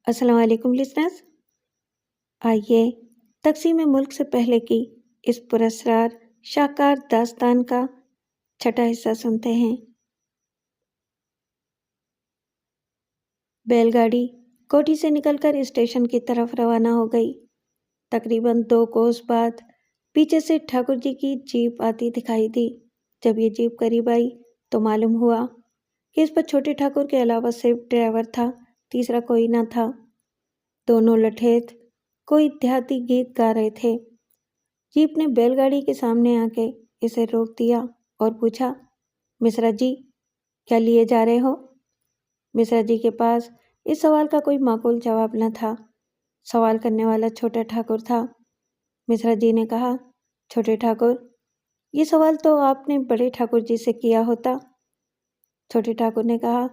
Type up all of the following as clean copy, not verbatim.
अस्सलाम वालेकुम लिसनर्स। आइए तकसीम मुल्क से पहले की इस पुरस्कार शाहकार दास्तान का छठा हिस्सा सुनते हैं। बैलगाड़ी कोठी से निकलकर स्टेशन की तरफ रवाना हो गई। तकरीबन 2 कोस बाद पीछे से ठाकुर जी की जीप आती दिखाई दी। जब ये जीप करीब आई तो मालूम हुआ कि इस पर छोटे ठाकुर के अलावा सिर्फ ड्राइवर था, तीसरा कोई ना था। दोनों लठेत कोई देहाती गीत गा रहे थे। जीप ने बैलगाड़ी के सामने आके इसे रोक दिया और पूछा, मिश्रा जी क्या लिए जा रहे हो? मिश्रा जी के पास इस सवाल का कोई माकूल जवाब न था। सवाल करने वाला छोटा ठाकुर था। मिश्रा जी ने कहा, छोटे ठाकुर, ये सवाल तो आपने बड़े ठाकुर जी से किया होता। छोटे ठाकुर ने कहा,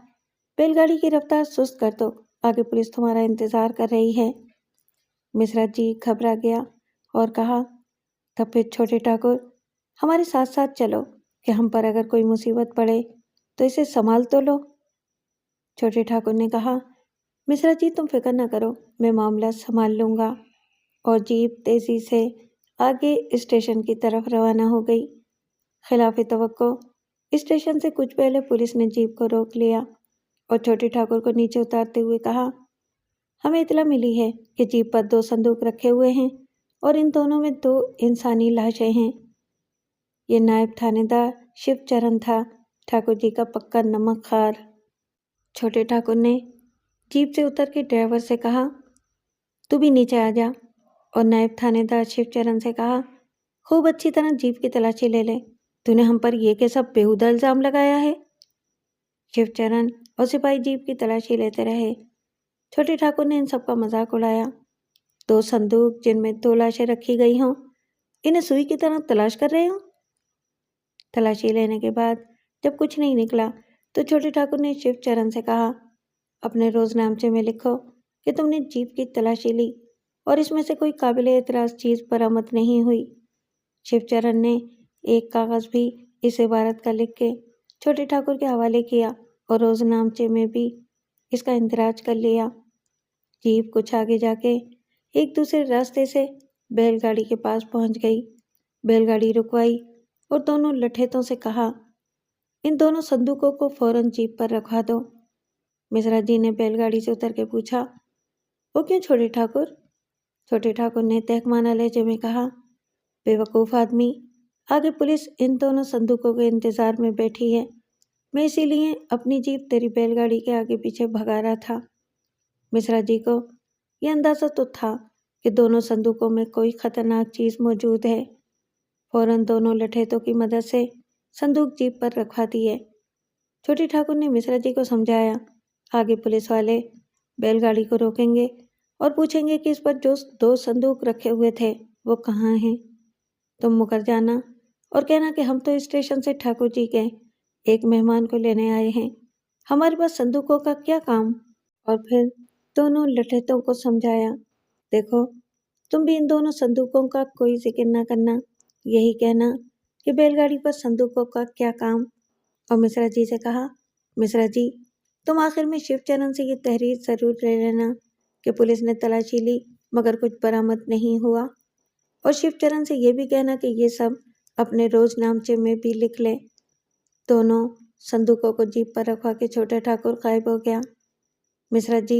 बैलगाड़ी की रफ्तार सुस्त कर दो, आगे पुलिस तुम्हारा इंतजार कर रही है। मिश्रा जी घबरा गया और कहा, तब फिर छोटे ठाकुर हमारे साथ साथ चलो कि हम पर अगर कोई मुसीबत पड़े तो इसे संभाल तो लो। छोटे ठाकुर ने कहा, मिश्रा जी तुम फिक्र न करो, मैं मामला संभाल लूँगा। और जीप तेजी से आगे स्टेशन की तरफ रवाना हो गई। खिलाफे तवक्को स्टेशन से कुछ पहले पुलिस ने जीप को रोक लिया और छोटे ठाकुर को नीचे उतारते हुए कहा, हमें इतला मिली है कि जीप पर 2 संदूक रखे हुए हैं और इन दोनों में 2 इंसानी लाशें हैं। ये नायब थानेदार शिवचरण था, ठाकुर जी का पक्का नमक खार। छोटे ठाकुर ने जीप से उतर के ड्राइवर से कहा, तू भी नीचे आ जा। और नायब थानेदार शिवचरण से कहा, खूब अच्छी तरह जीप की तलाशी ले ले, तूने हम पर ये कैसा बेहुदा इल्जाम लगाया है। शिवचरण और सिपाही जीप की तलाशी लेते रहे। छोटे ठाकुर ने इन सब का मजाक उड़ाया। 2 संदूक जिनमें 2 लाशें रखी गई हों, इन्हें सुई की तरह तलाश कर रहे हो। तलाशी लेने के बाद जब कुछ नहीं निकला तो छोटे ठाकुर ने शिवचरण से कहा, अपने रोजनामचे में लिखो कि तुमने जीप की तलाशी ली और इसमें से कोई काबिल एतराज चीज बरामद नहीं हुई। शिवचरण ने एक कागज भी इस इबारत का लिख के छोटे ठाकुर के हवाले किया और रोजनामचे में भी इसका इंदराज कर लिया। जीप कुछ आगे जाके एक दूसरे रास्ते से बैलगाड़ी के पास पहुंच गई। बैलगाड़ी रुकवाई और दोनों लठेतों से कहा, इन दोनों संदूकों को फौरन जीप पर रखवा दो। मिश्रा जी ने बैलगाड़ी से उतर के पूछा, वो क्यों छोटे ठाकुर? छोटे ठाकुर ने तहकमाना लहजे में कहा, बेवकूफ़ आदमी, आगे पुलिस इन दोनों संदूकों के इंतजार में बैठी है। मैं इसीलिए अपनी जीप तेरी बैलगाड़ी के आगे पीछे भगा रहा था। मिश्रा जी को यह अंदाजा तो था कि दोनों संदूकों में कोई खतरनाक चीज मौजूद है। फौरन दोनों लठेतों की मदद से संदूक जीप पर रखवा दिए। छोटे ठाकुर ने मिश्रा जी को समझाया, आगे पुलिस वाले बैलगाड़ी को रोकेंगे और पूछेंगे कि इस पर जो 2 संदूक रखे हुए थे वो कहाँ हैं। तुम मुकर जाना और कहना कि हम तो स्टेशन से ठाकुर जी के एक मेहमान को लेने आए हैं, हमारे पास संदूकों का क्या काम। और फिर दोनों लठेतों को समझाया, देखो तुम भी इन दोनों संदूकों का कोई जिक्र न करना, यही कहना कि बैलगाड़ी पर संदूकों का क्या काम। और मिश्रा जी से कहा, मिश्रा जी तुम आखिर में शिवचरण से ये तहरीर जरूर ले लेना कि पुलिस ने तलाशी ली मगर कुछ बरामद नहीं हुआ। और शिवचरण से ये भी कहना कि ये सब अपने रोजनामचे में भी लिख ले। दोनों संदूकों को जीप पर रखवा के छोटा ठाकुर गायब हो गया। मिश्रा जी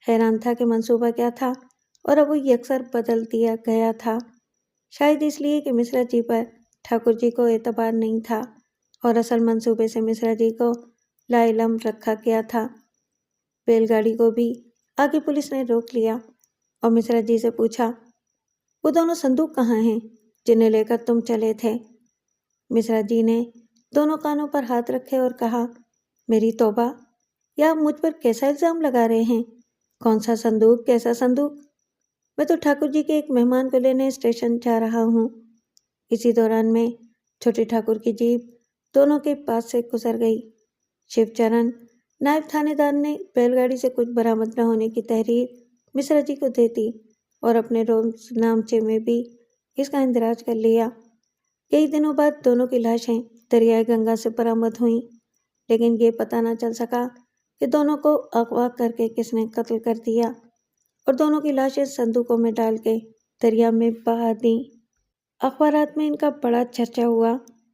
हैरान था कि मंसूबा क्या था और अब वो यकसर बदल दिया गया था, शायद इसलिए कि मिश्रा जी पर ठाकुर जी को एतबार नहीं था और असल मंसूबे से मिश्रा जी को लाइलम रखा गया था। बैलगाड़ी को भी आगे पुलिस ने रोक लिया और मिश्रा जी से पूछा, वो दोनों संदूक कहाँ हैं जिन्हें लेकर तुम चले थे? मिश्रा जी ने दोनों कानों पर हाथ रखे और कहा, मेरी तौबा, या आप मुझ पर कैसा इल्जाम लगा रहे हैं? कौन सा संदूक, कैसा संदूक? मैं तो ठाकुर जी के एक मेहमान को लेने स्टेशन जा रहा हूँ। इसी दौरान में छोटे ठाकुर की जीप दोनों के पास से गुजर गई। शिवचरण नायब थानेदार ने बैलगाड़ी से कुछ बरामद न होने की तहरीर मिश्रा जी को दे दी और अपने रोजनामचे में भी इसका इंदराज कर लिया। कई दिनों बाद दोनों की लाशें दरियाई गंगा से बरामद हुईं, लेकिन ये पता न चल सका कि दोनों को अगवा करके किसने कत्ल कर दिया। और दोनों की लाशें संदूकों में डाल के दरिया में बहा दी। अखबारात में इनका बड़ा चर्चा हुआ,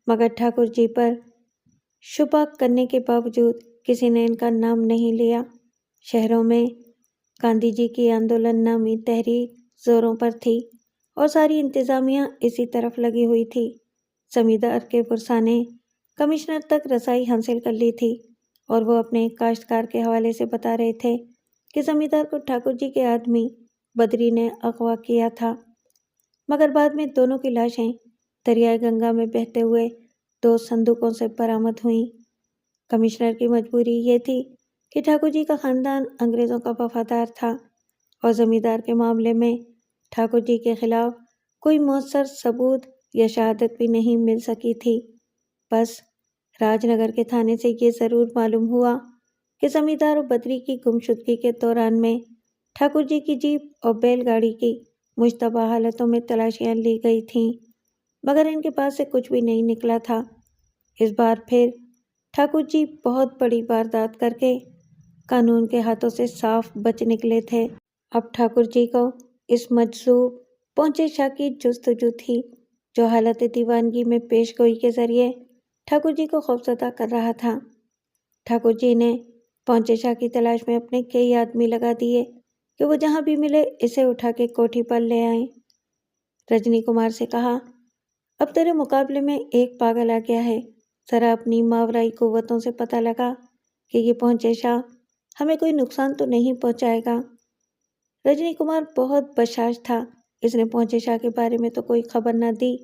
मगर ठाकुर जी पर शुबा करने के बावजूद किसी ने इनका नाम नहीं लिया। शहरों में गांधी जी की आंदोलन नामी तहरीक जोरों पर थी और सारी इंतजामिया इसी तरफ लगी हुई थी। जमींदार के पुरसा ने कमिश्नर तक रसाई हासिल कर ली थी और वो अपने काश्तकार के हवाले से बता रहे थे कि जमींदार को ठाकुर जी के आदमी बद्री ने अगवा किया था। मगर बाद में दोनों की लाशें दरियाई गंगा में बहते हुए 2 संदूकों से बरामद हुईं। कमिश्नर की मजबूरी ये थी कि ठाकुर जी का खानदान अंग्रेज़ों का वफादार था और जमींदार के मामले में ठाकुर जी के खिलाफ कोई मौसर सबूत या शहादत भी नहीं मिल सकी थी। बस राजनगर के थाने से ये ज़रूर मालूम हुआ कि जमींदार और बद्री की गुमशुदगी के दौरान में ठाकुर जी की जीप और बैलगाड़ी की मुश्तबा हालतों में तलाशियां ली गई थीं, मगर इनके पास से कुछ भी नहीं निकला था। इस बार फिर ठाकुर जी बहुत बड़ी वारदात करके कानून के हाथों से साफ बच निकले थे। अब ठाकुर जी को इस मजसूब पहुंचे शाह की जुस्तजू थी, जो हालत दीवानगी में पेशगोई के जरिए ठाकुर जी को खौफजदा कर रहा था। ठाकुर जी ने पहुंचे शाह की तलाश में अपने कई आदमी लगा दिए कि वो जहां भी मिले इसे उठा के कोठी पर ले आए। रजनी कुमार से कहा, अब तेरे मुकाबले में एक पागल आ गया है, जरा अपनी मावराई कुव्वतों से पता लगा कि ये पहुंचे शाह हमें कोई नुकसान तो नहीं पहुंचाएगा। रजनी कुमार बहुत बशाश था। इसने पहुंचे शाह के बारे में तो कोई खबर न दी,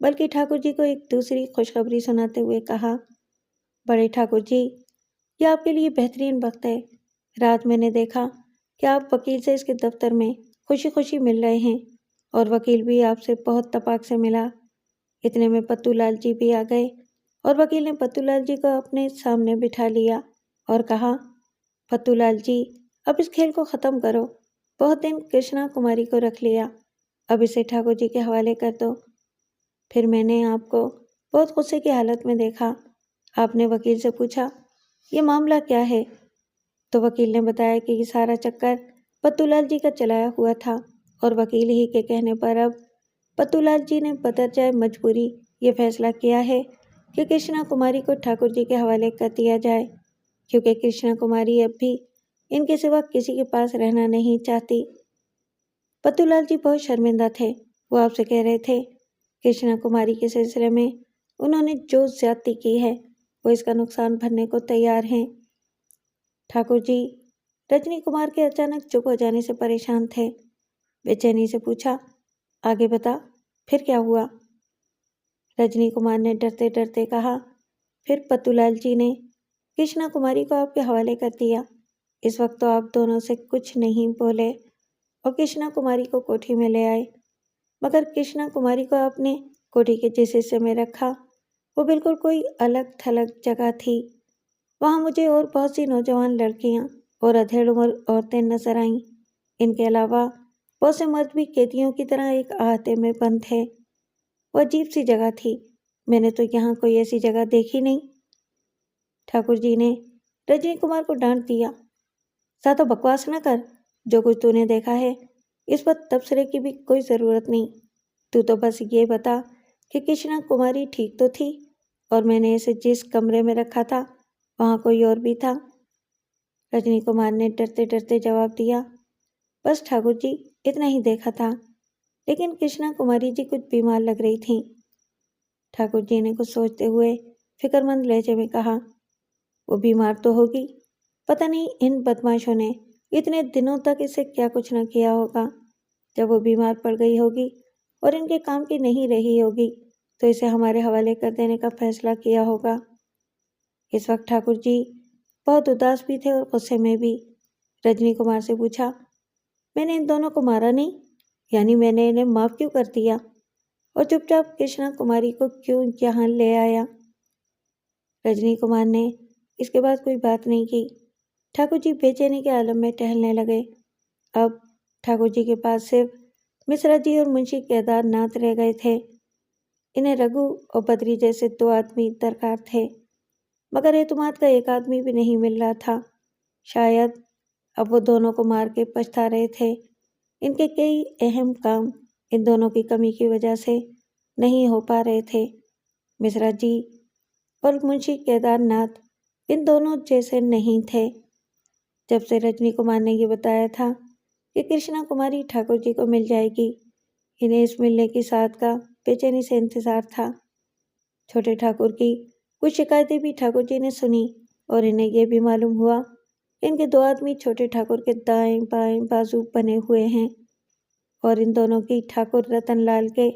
बल्कि ठाकुर जी को एक दूसरी खुशखबरी सुनाते हुए कहा, बड़े ठाकुर जी, ये आपके लिए बेहतरीन वक्त है। रात मैंने देखा कि आप वकील से इसके दफ्तर में खुशी खुशी मिल रहे हैं और वकील भी आपसे बहुत तपाक से मिला। इतने में पत्तूलाल जी भी आ गए और वकील ने पत्तूलाल जी को अपने सामने बिठा लिया और कहा, पत्तूलाल जी, अब इस खेल को ख़त्म करो। बहुत दिन कृष्णा कुमारी को रख लिया, अब इसे ठाकुर जी के हवाले कर दो। फिर मैंने आपको बहुत गुस्से की हालत में देखा। आपने वकील से पूछा, ये मामला क्या है? तो वकील ने बताया कि ये सारा चक्कर पत्तूलाल जी का चलाया हुआ था और वकील ही के कहने पर अब पत्तूलाल जी ने बदरजाए मजबूरी ये फैसला किया है कि कृष्णा कुमारी को ठाकुर जी के हवाले कर दिया जाए, क्योंकि कृष्णा कुमारी अब भी इनके सिवा किसी के पास रहना नहीं चाहती। पत्तूलाल जी बहुत शर्मिंदा थे। वो आपसे कह रहे थे, कृष्णा कुमारी के सिलसिले में उन्होंने जो ज्यादती की है वो इसका नुकसान भरने को तैयार हैं। ठाकुर जी रजनी कुमार के अचानक चुप हो जाने से परेशान थे। बेचैनी से पूछा, आगे बता, फिर क्या हुआ? रजनी कुमार ने डरते डरते कहा, फिर पत्तूलाल जी ने कृष्णा कुमारी को आपके हवाले कर दिया। इस वक्त तो आप दोनों से कुछ नहीं बोले और कृष्णा कुमारी को कोठी में ले आए, मगर कृष्णा कुमारी को आपने कोठी के जिस हिस्से में रखा वो बिल्कुल कोई अलग थलग जगह थी। वहाँ मुझे और बहुत सी नौजवान लड़कियाँ और अधेड़ उम्र औरतें नजर आईं। इनके अलावा बहुत से मर्द भी कैदियों की तरह एक आहते में बंद थे। वो अजीब सी जगह थी, मैंने तो यहाँ कोई ऐसी जगह देखी नहीं। ठाकुर जी ने रजनी कुमार को डांट दिया, ज्यादा बकवास न कर। जो कुछ तूने देखा है इस पर तबसरे की भी कोई ज़रूरत नहीं। तू तो बस ये बता कि कृष्णा कुमारी ठीक तो थी और मैंने इसे जिस कमरे में रखा था वहाँ कोई और भी था? रजनी कुमार ने डरते डरते जवाब दिया, बस ठाकुर जी, इतना ही देखा था, लेकिन कृष्णा कुमारी जी कुछ बीमार लग रही थीं। ठाकुर जी ने कुछ सोचते हुए फिक्रमंद लहजे में कहा, वो बीमार तो होगी, पता नहीं इन बदमाशों ने इतने दिनों तक इसे क्या कुछ न किया होगा। जब वो बीमार पड़ गई होगी और इनके काम की नहीं रही होगी तो इसे हमारे हवाले कर देने का फैसला किया होगा। इस वक्त ठाकुर जी बहुत उदास भी थे और गुस्से में भी। रजनी कुमार से पूछा, मैंने इन दोनों को मारा नहीं, यानी मैंने इन्हें माफ क्यों कर दिया और चुपचाप कृष्णा कुमारी को क्यों यहाँ ले आया? रजनी कुमार ने इसके बाद कोई बात नहीं की। ठाकुर जी बेचैनी के आलम में टहलने लगे। अब ठाकुर जी के पास सिर्फ मिश्रा जी और मुंशी केदारनाथ रह गए थे। इन्हें रघु और बद्री जैसे 2 आदमी दरकार थे, मगर एतमाद का एक आदमी भी नहीं मिल रहा था। शायद अब वो दोनों को मार के पछता रहे थे। इनके कई अहम काम इन दोनों की कमी की वजह से नहीं हो पा रहे थे। मिश्रा जी और मुंशी केदारनाथ इन दोनों जैसे नहीं थे। जब से रजनी कुमार ने ये बताया था कि कृष्णा कुमारी ठाकुर जी को मिल जाएगी, इन्हें इस मिलने की साथ का बेचैनी से इंतजार था। छोटे ठाकुर की कुछ शिकायतें भी ठाकुर जी ने सुनी और इन्हें यह भी मालूम हुआ कि इनके दो आदमी छोटे ठाकुर के दाएं बाएं बाजू बने हुए हैं और इन दोनों की ठाकुर रतनलाल के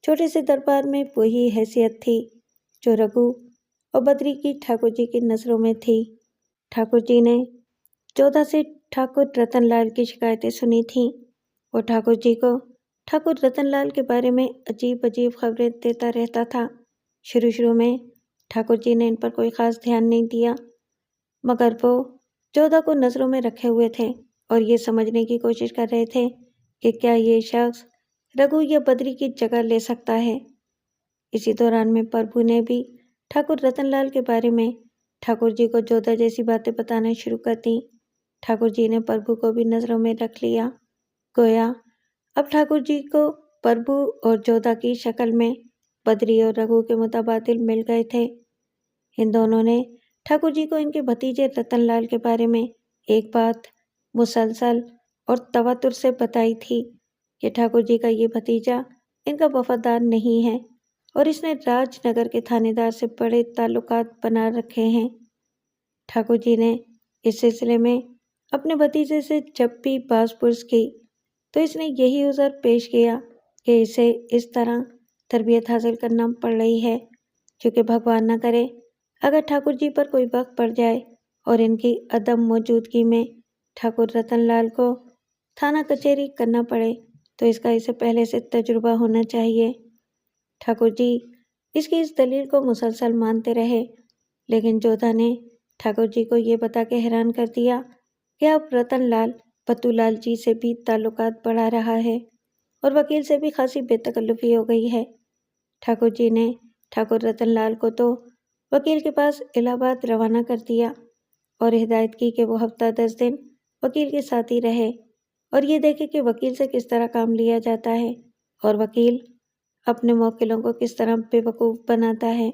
छोटे से दरबार में वही हैसियत थी जो रघु और बद्री की ठाकुर जी की नजरों में थी। ठाकुर जी ने जोधा से ठाकुर रतनलाल की शिकायतें सुनी थीं। वो ठाकुर जी को ठाकुर रतनलाल के बारे में अजीब अजीब खबरें देता रहता था। शुरू में ठाकुर जी ने इन पर कोई खास ध्यान नहीं दिया, मगर वो जोधा को नजरों में रखे हुए थे और ये समझने की कोशिश कर रहे थे कि क्या ये शख्स रघु या बद्री की जगह ले सकता है। इसी दौरान में प्रभु ने भी ठाकुर रतनलाल के बारे में ठाकुर जी को जोधा जैसी बातें बताना शुरू कर दी। ठाकुर जी ने प्रभु को भी नजरों में रख लिया। गोया अब ठाकुर जी को प्रभु और जोधा की शक्ल में बद्री और रघु के मुताबादिल मिल गए थे। इन दोनों ने ठाकुर जी को इनके भतीजे रतनलाल के बारे में एक बात मुसलसल और तवातुर से बताई थी कि ठाकुर जी का ये भतीजा इनका वफादार नहीं है और इसने राजनगर के थानेदार से बड़े ताल्लुकात बना रखे हैं। ठाकुर जी ने इस सिलसिले में अपने भतीजे से जब भी बासपुरस की तो इसने यही उज़र पेश किया कि इसे इस तरह तरबियत हासिल करना पड़ रही है क्योंकि भगवान न करे अगर ठाकुर जी पर कोई वक्त पड़ जाए और इनकी अदम मौजूदगी में ठाकुर रतनलाल को थाना कचहरी करना पड़े तो इसका इसे पहले से तजुर्बा होना चाहिए। ठाकुर जी इसकी इस दलील को मुसलसल मानते रहे, लेकिन जोधा ने ठाकुर जी को ये बता के हैरान कर दिया कि अब रतनलाल पत्तूलाल जी से भी ताल्लुकात बढ़ा रहा है और वकील से भी खासी बेतकल्लुफी हो गई है। ठाकुर जी ने ठाकुर रतनलाल को तो वकील के पास इलाहाबाद रवाना कर दिया और हिदायत की कि वो हफ्ता 10 दिन वकील के साथ ही रहे और ये देखे कि वकील से किस तरह काम लिया जाता है और वकील अपने मौकिलों को किस तरह बेवकूफ़ बनाता है।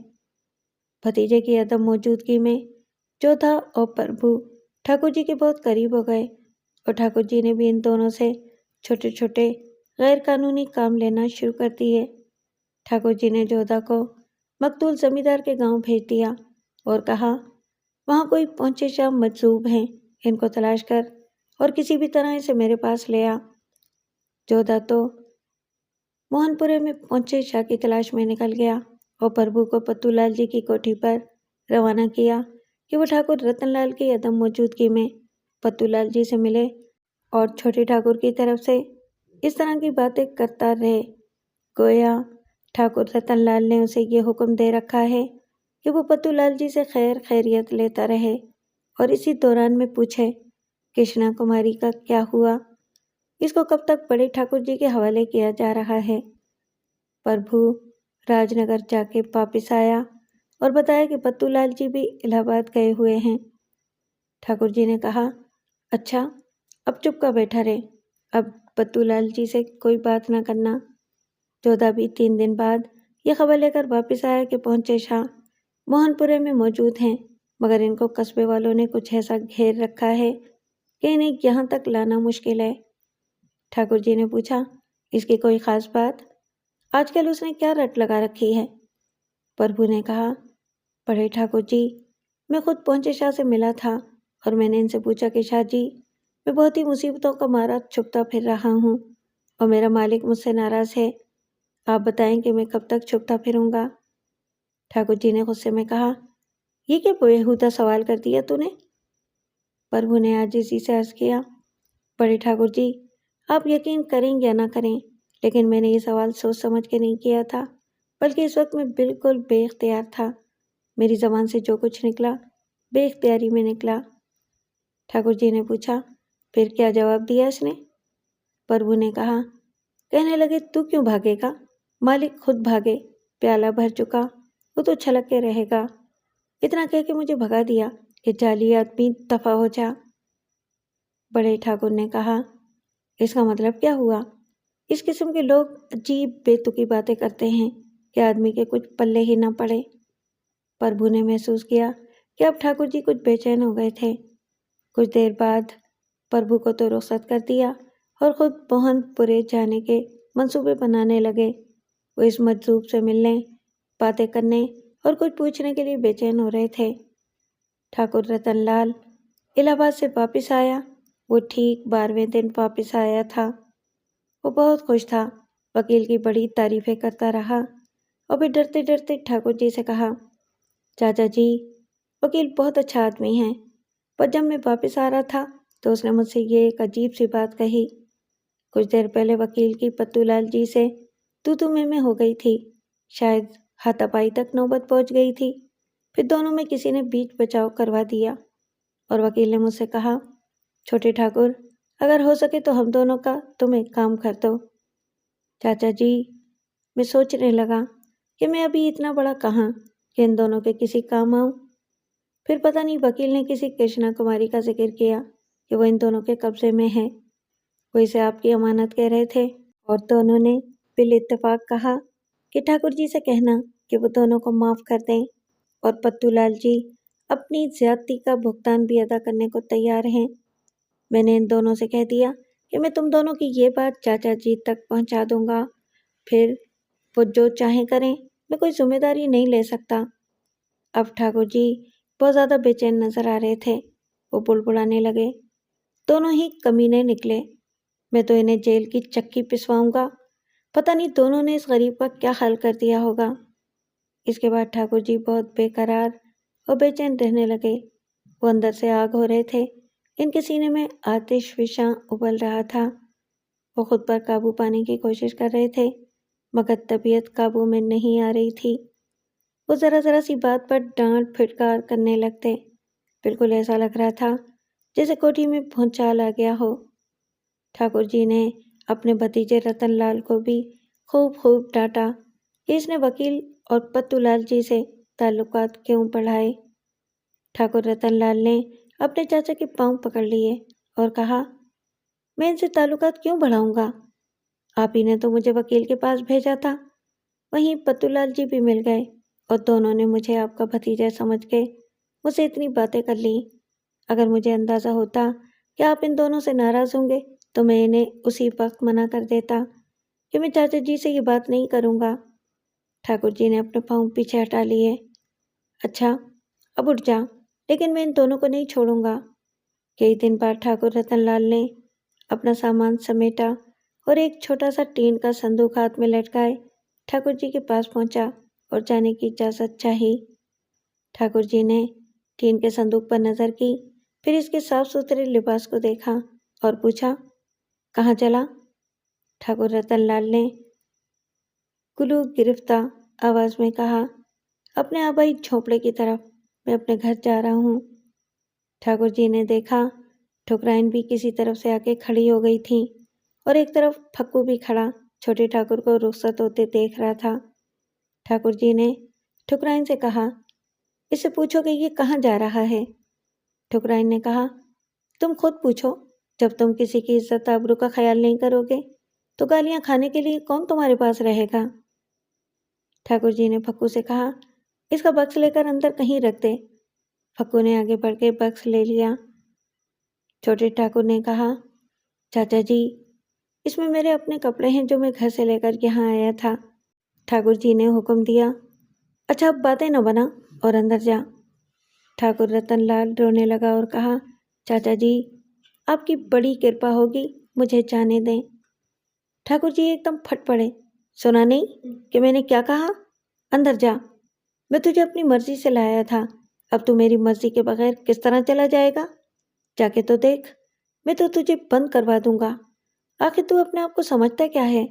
भतीजे की अदम मौजूदगी में जोधा और प्रभु ठाकुर जी के बहुत करीब हो गए और ठाकुर जी ने भी इन दोनों से छोटे छोटे गैर कानूनी काम लेना शुरू कर दिए। ठाकुर जी ने जोधा को मकतूल जमींदार के गांव भेज दिया और कहा वहां कोई पहुंचे शाह मजजूब हैं, इनको तलाश कर और किसी भी तरह इसे मेरे पास ले आ। जोधा तो मोहनपुरे में पहुंचे शाह की तलाश में निकल गया और प्रभु को पत्तूलाल जी की कोठी पर रवाना किया कि वो ठाकुर रतनलाल की अदम मौजूदगी में पत्तूलाल जी से मिले और छोटे ठाकुर की तरफ से इस तरह की बातें करता रहे गोया ठाकुर रतनलाल ने उसे ये हुक्म दे रखा है कि वो पत्तूलाल जी से खैर खैरियत लेता रहे और इसी दौरान में पूछे कृष्णा कुमारी का क्या हुआ, इसको कब तक बड़े ठाकुर जी के हवाले किया जा रहा है। प्रभु राजनगर जाके वापिस आया और बताया कि पत्तूलाल जी भी इलाहाबाद गए हुए हैं। ठाकुर जी ने कहा अच्छा, अब चुप का बैठा रहे, अब पत्तूलाल जी से कोई बात ना करना। जोधा भी 3 दिन बाद यह खबर लेकर वापस आया कि पहुंचे शाह मोहनपुरे में मौजूद हैं, मगर इनको कस्बे वालों ने कुछ ऐसा घेर रखा है कि इन्हें यहाँ तक लाना मुश्किल है। ठाकुर जी ने पूछा इसकी कोई खास बात, आजकल उसने क्या रट लगा रखी है। प्रभु ने कहा बड़े ठाकुर जी, मैं खुद पहुंचे शाह से मिला था और मैंने इनसे पूछा कि शाह जी, मैं बहुत ही मुसीबतों का मारा छुपता फिर रहा हूँ और मेरा मालिक मुझसे नाराज है, आप बताएं कि मैं कब तक छुपता फिरूंगा। ठाकुर जी ने गुस्से में कहा ये क्या बेहुदा सवाल कर दिया तूने। प्रभु ने आजिज़ी से अर्ज किया बड़े ठाकुर जी, आप यकीन करें या ना करें, लेकिन मैंने ये सवाल सोच समझ के नहीं किया था, बल्कि इस वक्त मैं बिल्कुल बेख्तियार था। मेरी ज़बान से जो कुछ निकला बेख्तियारी में निकला। ठाकुर जी ने पूछा फिर क्या जवाब दिया इसने। प्रभु ने कहा कहने लगे तू क्यों भागेगा, मालिक खुद भागे, प्याला भर चुका, वो तो छलक के रहेगा। इतना कह के मुझे भगा दिया कि जाली आदमी दफा हो जा। बड़े ठाकुर ने कहा, इसका मतलब क्या हुआ? इस किस्म के लोग अजीब बेतुकी बातें करते हैं कि आदमी के कुछ पल्ले ही ना पड़े। प्रभु ने महसूस किया कि अब ठाकुर जी कुछ बेचैन हो गए थे। कुछ देर बाद प्रभु को तो रुखसत कर दिया और खुद मोहनपुरे जाने के मंसूबे बनाने लगे। वो इस मजदूर से मिलने, बातें करने और कुछ पूछने के लिए बेचैन हो रहे थे। ठाकुर रतनलाल इलाहाबाद से वापस आया। वो ठीक 12वें दिन वापस आया था। वो बहुत खुश था। वकील की बड़ी तारीफें करता रहा और फिर डरते डरते ठाकुर जी से कहा, चाचा जी, वकील बहुत अच्छा आदमी है, पर जब मैं वापस आ रहा था तो उसने मुझसे ये एक अजीब सी बात कही। कुछ देर पहले वकील की पत्तूलाल जी से तू में हो गई थी। शायद हाथापाई तक नौबत पहुंच गई थी। फिर दोनों में किसी ने बीच बचाव करवा दिया और वकील ने मुझसे कहा, छोटे ठाकुर, अगर हो सके तो हम दोनों का तुम एक काम कर दो। चाचा जी, मैं सोचने लगा कि मैं अभी इतना बड़ा कहाँ कि इन दोनों के किसी काम आऊं। फिर पता नहीं वकील ने किसी कृष्णा कुमारी का जिक्र किया कि वो इन दोनों के कब्जे में है। वो इसे आपकी अमानत कह रहे थे और दोनों ने बिल इत्तेफाक कहा कि ठाकुर जी से कहना कि वो दोनों को माफ़ कर दें और पत्तूलाल जी अपनी ज्यादती का भुगतान भी अदा करने को तैयार हैं। मैंने इन दोनों से कह दिया कि मैं तुम दोनों की ये बात चाचा जी तक पहुंचा दूंगा। फिर वो जो चाहें करें, मैं कोई जिम्मेदारी नहीं ले सकता। अब ठाकुर जी बहुत ज़्यादा बेचैन नजर आ रहे थे। वो बुड़बुड़ाने लगे, दोनों ही कमीने निकले। मैं तो इन्हें जेल की चक्की पिसवाऊंगा। पता नहीं दोनों ने इस गरीब का क्या हाल कर दिया होगा। इसके बाद ठाकुर जी बहुत बेकरार और बेचैन रहने लगे। वो अंदर से आग हो रहे थे। इनके सीने में आतिश फिशां उबल रहा था। वो खुद पर काबू पाने की कोशिश कर रहे थे, मगर तबीयत काबू में नहीं आ रही थी। वो ज़रा ज़रा सी बात पर डांट फिटकार करने लगते। बिल्कुल ऐसा लग रहा था जैसे कोठी में भूचाल आ गया हो। ठाकुर जी ने अपने भतीजे रतनलाल को भी खूब खूब डांटा कि इसने वकील और पत्तूलाल जी से ताल्लुकात क्यों बढ़ाए। ठाकुर रतनलाल ने अपने चाचा के पांव पकड़ लिए और कहा, मैं इनसे ताल्लुकात क्यों बढ़ाऊंगा? आप ही ने तो मुझे वकील के पास भेजा था। वहीं पत्तूलाल जी भी मिल गए और दोनों ने मुझे आपका भतीजा समझ के मुझसे इतनी बातें कर ली। अगर मुझे अंदाज़ा होता कि आप इन दोनों से नाराज़ होंगे तो मैं इन्हें उसी वक्त मना कर देता कि मैं चाचा जी से ये बात नहीं करूँगा। ठाकुर जी ने अपने पाँव पीछे हटा लिए। अच्छा, अब उठ जा, लेकिन मैं इन दोनों को नहीं छोड़ूंगा। कई दिन बाद ठाकुर रतनलाल ने अपना सामान समेटा और एक छोटा सा टीन का संदूक हाथ में लटकाए ठाकुर जी के पास पहुंचा और जाने की इजाज़त चाही। ठाकुर जी ने टीन के संदूक पर नज़र की, फिर इसके साफ सुथरे लिबास को देखा और पूछा, कहाँ चला? ठाकुर रतनलाल ने कुलू गिरफ्तार आवाज़ में कहा, अपने आबाई झोंपड़े की तरफ। मैं अपने घर जा रहा हूँ। ठाकुर जी ने देखा ठुकराइन भी किसी तरफ से आके खड़ी हो गई थी और एक तरफ फक्कू भी खड़ा छोटे ठाकुर को रुखसत होते देख रहा था। ठाकुर जी ने ठुकराइन से कहा, इससे पूछो कि ये कहाँ जा रहा है। ठुकराइन ने कहा, तुम खुद पूछो। जब तुम किसी की इज्जत आबरू का ख्याल नहीं करोगे तो गालियाँ खाने के लिए कौन तुम्हारे पास रहेगा। ठाकुर जी ने फक्कू से कहा, इसका बक्स लेकर अंदर कहीं रख दे। फक्कू ने आगे बढ़ के बक्स ले लिया। छोटे ठाकुर ने कहा, चाचा जी, इसमें मेरे अपने कपड़े हैं जो मैं घर से लेकर यहाँ आया था। ठाकुर जी ने हुक्म दिया, अच्छा अब बातें न बना और अंदर जा। ठाकुर रतनलाल रोने लगा और कहा, चाचा जी, आपकी बड़ी कृपा होगी, मुझे जाने दें। ठाकुर जी एकदम फट पड़े, सुना नहीं कि मैंने क्या कहा? अंदर जा। मैं तुझे अपनी मर्जी से लाया था, अब तू मेरी मर्जी के बगैर किस तरह चला जाएगा? जाके तो देख, मैं तो तुझे बंद करवा दूंगा। आखिर तू अपने आप को समझता क्या है?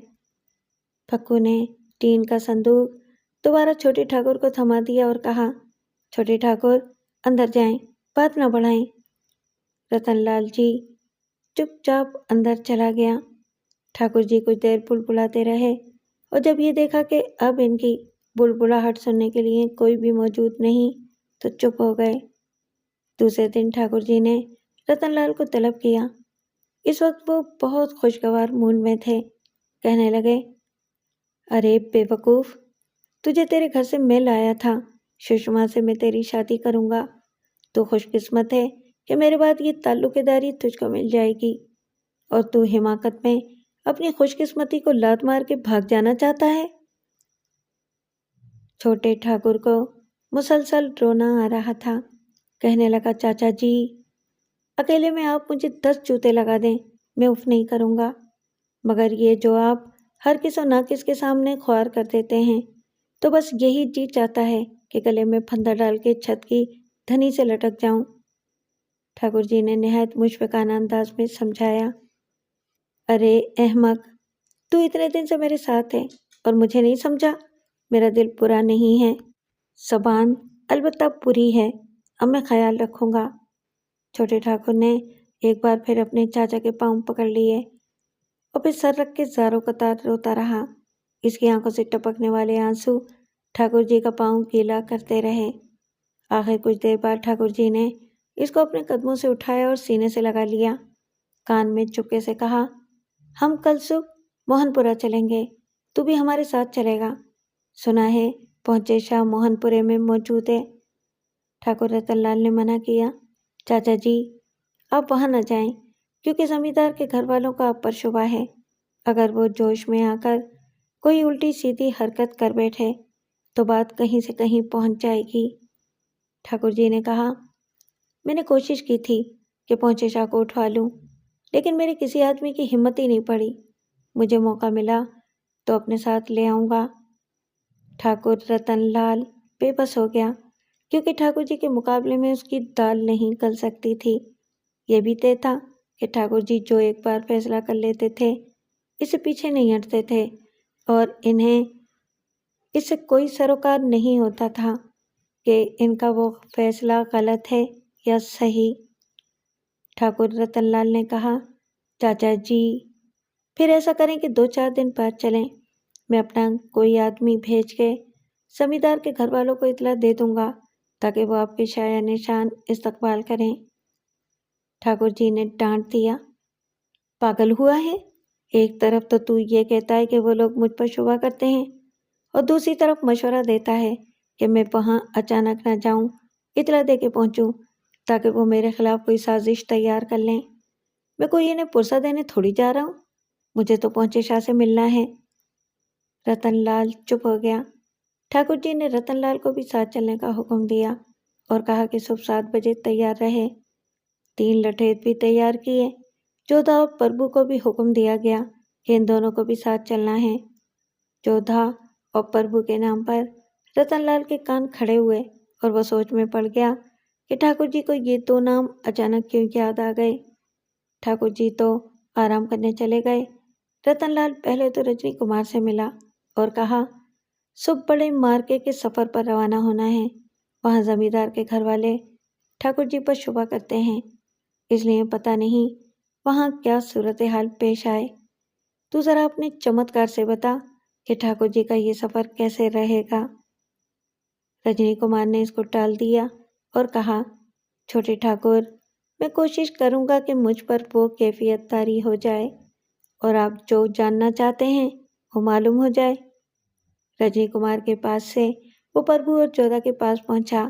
फक्कू ने टीन का संदूक दोबारा छोटे ठाकुर को थमा दिया और कहा, छोटे ठाकुर अंदर जाएं, बात न बढ़ाएं। रतनलाल जी चुपचाप अंदर चला गया। ठाकुर जी कुछ देर बुलबुलाते रहे और जब ये देखा कि अब इनकी बुलबुलाहट सुनने के लिए कोई भी मौजूद नहीं तो चुप हो गए। दूसरे दिन ठाकुर जी ने रतनलाल को तलब किया इस वक्त वो बहुत खुशगवार मूड में थे। कहने लगे, अरे बेवकूफ़, तुझे तेरे घर से मैं लाया था। सुषमा से मैं तेरी शादी करूँगा। तू खुशकिस्मत है कि मेरे बाद ये ताल्लुकेदारी तुझको मिल जाएगी, और तू हिमाकत में अपनी खुशकिस्मती को लात मार के भाग जाना चाहता है। छोटे ठाकुर को मुसलसल रोना आ रहा था। कहने लगा, चाचा जी, अकेले में आप मुझे 10 जूते लगा दें, मैं उफ नहीं करूँगा, मगर ये जो आप हर किस और नाकिस के सामने ख्वार कर देते हैं, तो बस यही जी चाहता है कि गले में फंदा डाल के छत की धनी से लटक जाऊं। ठाकुर जी ने निहायत मुशफिकाना अंदाज में समझाया, अरे अहमक, तू इतने दिन से मेरे साथ है और मुझे नहीं समझा। मेरा दिल बुरा नहीं है, ज़बान अलबत्ता बुरी है। अब मैं ख्याल रखूँगा। छोटे ठाकुर ने एक बार फिर अपने चाचा के पाँव पकड़ लिए और फिर सर रख के ज़ारों कतार रोता रहा। इसकी आंखों से टपकने वाले आंसू ठाकुर जी का पाँव गीला करते रहे। आखिर कुछ देर बाद ठाकुर जी ने इसको अपने कदमों से उठाया और सीने से लगा लिया। कान में चुपके से कहा, हम कल सुबह मोहनपुरा चलेंगे, तू भी हमारे साथ चलेगा। सुना है पहुंचे शाह मोहनपुरे में मौजूद है। ठाकुर रतनलाल ने मना किया, चाचा जी, आप वहां न जाएं, क्योंकि जमींदार के घर वालों का आप पर शुबा है। अगर वो जोश में आकर कोई उल्टी सीधी हरकत कर बैठे तो बात कहीं से कहीं पहुंच जाएगी। ठाकुर जी ने कहा, मैंने कोशिश की थी कि पहुंचे शाह को उठवा लूं, लेकिन मेरे किसी आदमी की हिम्मत ही नहीं पड़ी। मुझे मौका मिला तो अपने साथ ले आऊंगा। ठाकुर रतनलाल बेबस हो गया, क्योंकि ठाकुर जी के मुकाबले में उसकी दाल नहीं गल सकती थी। ये भी तय था कि ठाकुर जी जो एक बार फैसला कर लेते थे, इससे पीछे नहीं हटते थे, और इन्हें इससे कोई सरोकार नहीं होता था कि इनका वो फैसला गलत है या सही। ठाकुर रतनलाल ने कहा, चाचा जी, फिर ऐसा करें कि 2-4 दिन बाद चलें। मैं अपना कोई आदमी भेज के जमींदार के घर वालों को इतला दे दूंगा, ताकि वो आपके शाया निशान इस्तकबाल करें। ठाकुर जी ने डांट दिया, पागल हुआ है? एक तरफ तो तू ये कहता है कि वो लोग मुझ पर शुबा करते हैं, और दूसरी तरफ मशवरा देता है कि मैं वहाँ अचानक ना जाऊँ, इतला दे के पहुँचूँ, ताकि वो मेरे खिलाफ कोई साजिश तैयार कर लें। मैं कोई इन्हें पुरसा देने थोड़ी जा रहा हूँ, मुझे तो पहुँचे शाह से मिलना है। रतनलाल चुप हो गया। ठाकुर जी ने रतनलाल को भी साथ चलने का हुक्म दिया और कहा कि सुबह 7 बजे तैयार रहे। 3 लठेत भी तैयार किए। जोधा और प्रभु को भी हुक्म दिया गया कि इन दोनों को भी साथ चलना है। जोधा और प्रभु के नाम पर रतनलाल के कान खड़े हुए और वो सोच में पड़ गया कि ठाकुर जी को ये 2 नाम अचानक क्यों याद आ गए। ठाकुर जी तो आराम करने चले गए। रतनलाल पहले तो रजनी कुमार से मिला और कहा, सुबह बड़े मार्के के सफ़र पर रवाना होना है। वहाँ जमींदार के घर वाले ठाकुर जी पर शुबा करते हैं, इसलिए पता नहीं वहाँ क्या सूरत हाल पेश आए। तू ज़रा अपने चमत्कार से बता कि ठाकुर जी का ये सफ़र कैसे रहेगा। रजनी कुमार ने इसको टाल दिया और कहा, छोटे ठाकुर, मैं कोशिश करूँगा कि मुझ पर वो कैफियत तारी हो जाए और आप जो जानना चाहते हैं वो मालूम हो जाए। रजनी कुमार के पास से वो प्रभु और जोधा के पास पहुंचा।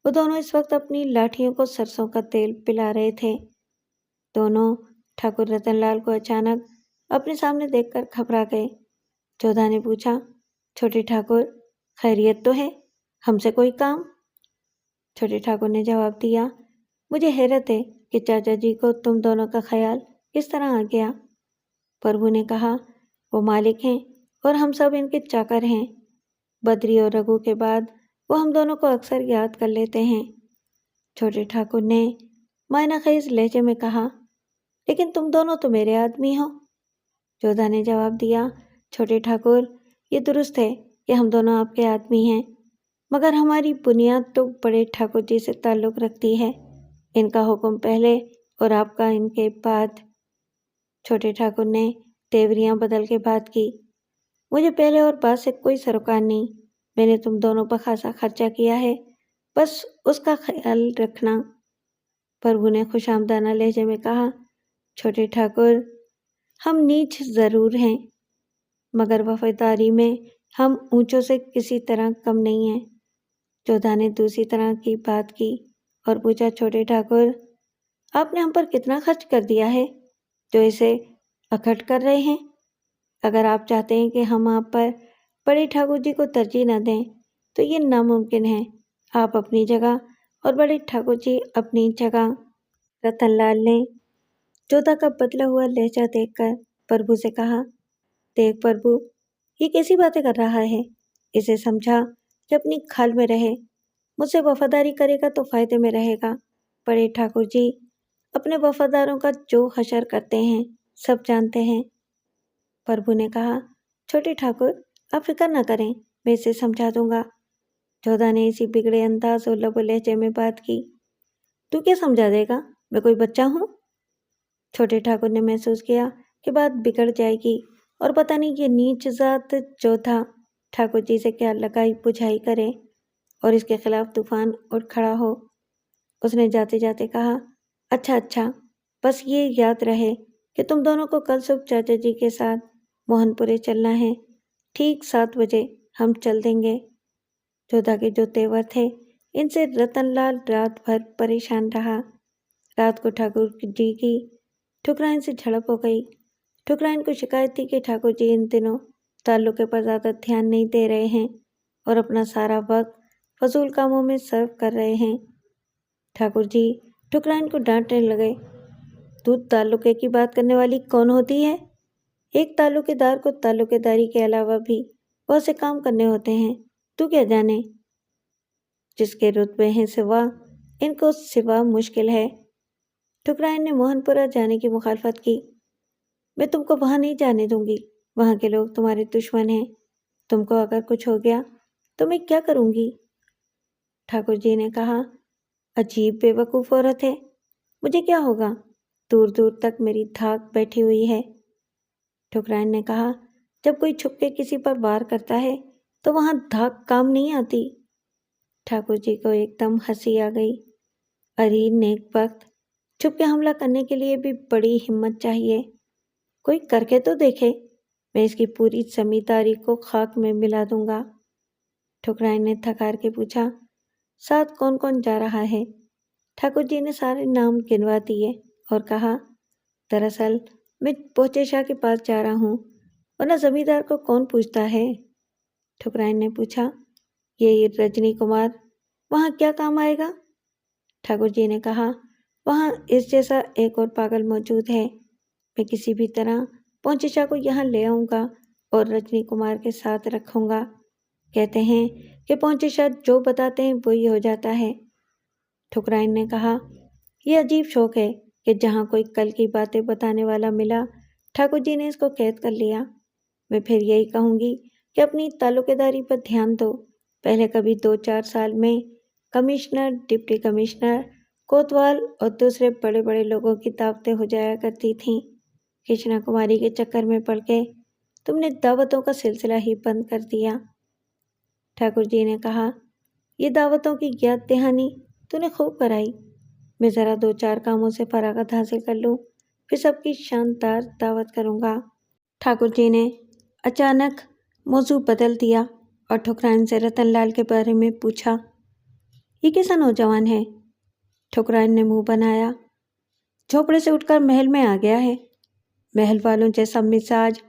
वो दोनों इस वक्त अपनी लाठियों को सरसों का तेल पिला रहे थे। दोनों ठाकुर रतनलाल को अचानक अपने सामने देखकर घबरा गए। जोधा ने पूछा, छोटे ठाकुर, खैरियत तो है? हमसे कोई काम? छोटे ठाकुर ने जवाब दिया, मुझे हैरत है कि चाचा जी को तुम दोनों का ख्याल किस तरह आ गया। प्रभु ने कहा, वो मालिक हैं और हम सब इनके चाकर हैं। बद्री और रघु के बाद वो हम दोनों को अक्सर याद कर लेते हैं। छोटे ठाकुर ने मायनाखेज लहजे में कहा, लेकिन तुम दोनों तो मेरे आदमी हो। जोधा ने जवाब दिया, छोटे ठाकुर, ये दुरुस्त है कि हम दोनों आपके आदमी हैं, मगर हमारी बुनियाद तो बड़े ठाकुर जी से ताल्लुक़ रखती है। इनका हुक्म पहले और आपका इनके बाद। छोटे ठाकुर ने तेवरियां बदल के बात की, मुझे पहले और बाद से कोई सरोकार नहीं। मैंने तुम दोनों पर खासा खर्चा किया है, बस उसका ख्याल रखना। प्रभु ने खुशामदाना लहजे में कहा, छोटे ठाकुर, हम नीच ज़रूर हैं, मगर वफादारी में हम ऊंचों से किसी तरह कम नहीं हैं। जोधा ने दूसरी तरह की बात की और पूछा, छोटे ठाकुर, आपने हम पर कितना खर्च कर दिया है जो इसे अखट कर रहे हैं? अगर आप चाहते हैं कि हम आप पर बड़े ठाकुर जी को तरजीह न दें तो ये नामुमकिन है। आप अपनी जगह और बड़े ठाकुर जी अपनी जगह। रतनलाल ने जोधा का बदला हुआ लहजा देखकर प्रभु से कहा, देख प्रभु, ये कैसी बातें कर रहा है? इसे समझा कि अपनी खाल में रहे। मुझसे वफादारी करेगा तो फायदे में रहेगा। बड़े ठाकुर जी अपने वफादारों का जो हशर करते हैं सब जानते हैं। प्रभु ने कहा, छोटे ठाकुर, आप फिक्र न करें, मैं इसे समझा दूंगा। जोधा ने इसी बिगड़े अंदाज और लबो लहजे में बात की। तू क्या समझा देगा? मैं कोई बच्चा हूँ? छोटे ठाकुर ने महसूस किया कि बात बिगड़ जाएगी और पता नहीं ये नीच जात जोधा ठाकुर जी से क्या लगाई बुझाई करे और इसके खिलाफ तूफान उठ खड़ा हो। उसने जाते जाते कहा, अच्छा, बस ये याद रहे कि तुम दोनों को कल सुबह चाचा जी के साथ मोहनपुरे चलना है। ठीक 7 बजे हम चल देंगे। जोधा के जो तेवर थे, इनसे रतनलाल रात भर परेशान रहा। रात को ठाकुर जी की ठुकराइन से झड़प हो गई। ठुकराइन को शिकायत थी कि ठाकुर जी इन दिनों ताल्लुके पर ज़्यादा ध्यान नहीं दे रहे हैं और अपना सारा वक्त फजूल कामों में सर्व कर रहे हैं। ठाकुर जी ठुकराइन को डांटने लगे, तू ताल्लुके की बात करने वाली कौन होती है? एक ताल्लुकेदार को ताल्लुकेदारी के अलावा भी बहुत से काम करने होते हैं, तू क्या जाने? जिसके रुतबे हैं सिवा, इनको सिवा मुश्किल है। ठुकराइन ने मोहनपुरा जाने की मुखालफत की। मैं तुमको वहां नहीं जाने दूंगी। वहां के लोग तुम्हारे दुश्मन हैं। तुमको अगर कुछ हो गया तो मैं क्या करूंगी? ठाकुर जी ने कहा, अजीब बेवकूफ़ औरत है। मुझे क्या होगा? दूर दूर तक मेरी धाक बैठी हुई है। ठुकराइन ने कहा, जब कोई छुप के किसी पर वार करता है तो वहां धाक काम नहीं आती। ठाकुर जी को एकदम हंसी आ गई। अरे नेक वक्त, छुप के हमला करने के लिए भी बड़ी हिम्मत चाहिए। कोई करके तो देखे, मैं इसकी पूरी जमींदारी को खाक में मिला दूंगा। ठुकराइन ने थकार के पूछा, साथ कौन कौन जा रहा है? ठाकुर जी ने सारे नाम गिनवा दिए और कहा, दरअसल मैं पोचे शाह के पास जा रहा हूँ, वरना जमींदार को कौन पूछता है? ठुकराइन ने पूछा, ये रजनी कुमार वहाँ क्या काम आएगा? ठाकुर जी ने कहा, वहाँ इस जैसा एक और पागल मौजूद है। मैं किसी भी तरह पोचे शाह को यहाँ ले आऊँगा और रजनी कुमार के साथ रखूँगा। कहते हैं कि पोचे शाह जो बताते हैं वही हो जाता है। ठुकराइन ने कहा, यह अजीब शौक है कि जहाँ कोई कल की बातें बताने वाला मिला, ठाकुर जी ने इसको कैद कर लिया। मैं फिर यही कहूँगी कि अपनी ताल्लुकेदारी पर ध्यान दो। पहले कभी 2-4 साल में कमिश्नर, डिप्टी कमिश्नर, कोतवाल और दूसरे बड़े बड़े लोगों की दावतें हो जाया करती थीं। कृष्णा कुमारी के चक्कर में पड़ के तुमने दावतों का सिलसिला ही बंद कर दिया। ठाकुर जी ने कहा, ये दावतों की याद दहानी तूने खूब कराई। मैं ज़रा 2-4 कामों से फरागत हासिल कर लूँ, फिर सबकी शानदार दावत करूँगा। ठाकुर जी ने अचानक मौजू बदल दिया और ठुकराइन से रतनलाल के बारे में पूछा, ये कैसा नौजवान है? ठुकराइन ने मुंह बनाया, झोपड़े से उठकर महल में आ गया है। महल वालों जैसा मिजाज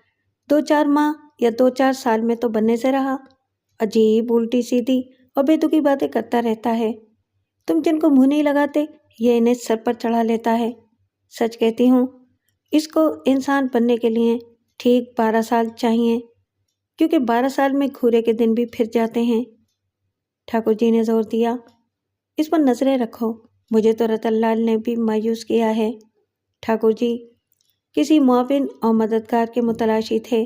2-4 माह या 2-4 साल में तो बनने से रहा। अजीब उल्टी सीधी और बेतुकी बातें करता रहता है। तुम जिनको मुंह नहीं लगाते, ये इन्हें सर पर चढ़ा लेता है। सच कहती हूँ, इसको इंसान बनने के लिए ठीक 12 साल चाहिए, क्योंकि 12 साल में घूरे के दिन भी फिर जाते हैं। ठाकुर जी ने जोर दिया, इस पर नजरें रखो। मुझे तो रतनलाल ने भी मायूस किया है। ठाकुर जी किसी मुआविन और मददगार के मुतलाशी थे,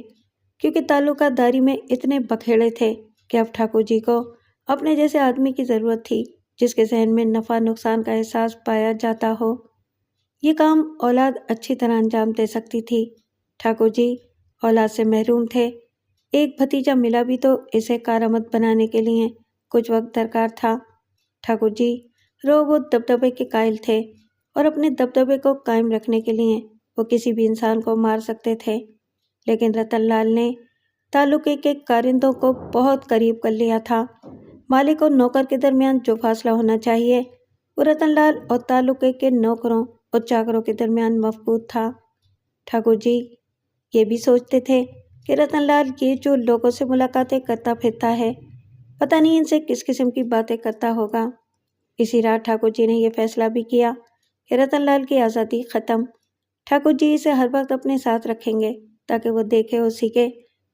क्योंकि ताल्लुकादारी में इतने बखेड़े थे कि अब ठाकुर जी को अपने जैसे आदमी की ज़रूरत थी, जिसके जहन में नफ़ा नुकसान का एहसास पाया जाता हो। ये काम औलाद अच्छी तरह अंजाम दे सकती थी। ठाकुर जी औलाद से महरूम थे। एक भतीजा मिला भी तो इसे कारामद बनाने के लिए कुछ वक्त दरकार था। ठाकुर जी रोब व दबदबे के कायल थे और अपने दबदबे को कायम रखने के लिए वो किसी भी इंसान को मार सकते थे, लेकिन रतनलाल ने तालुके के कारिंदों को बहुत करीब कर लिया था। मालिक और नौकर के दरमियान जो फासला होना चाहिए वो रतनलाल और तालुके के नौकरों और चाकरों के दरमियान मफकूद था। ठाकुर जी ये भी सोचते थे कि रतनलाल ये जो लोगों से मुलाकातें करता फिरता है, पता नहीं इनसे किस किस्म की बातें करता होगा। इसी रात ठाकुर जी ने यह फैसला भी किया कि रतनलाल की आज़ादी ख़त्म। ठाकुर जी इसे हर वक्त अपने साथ रखेंगे ताकि वो देखे और सीखे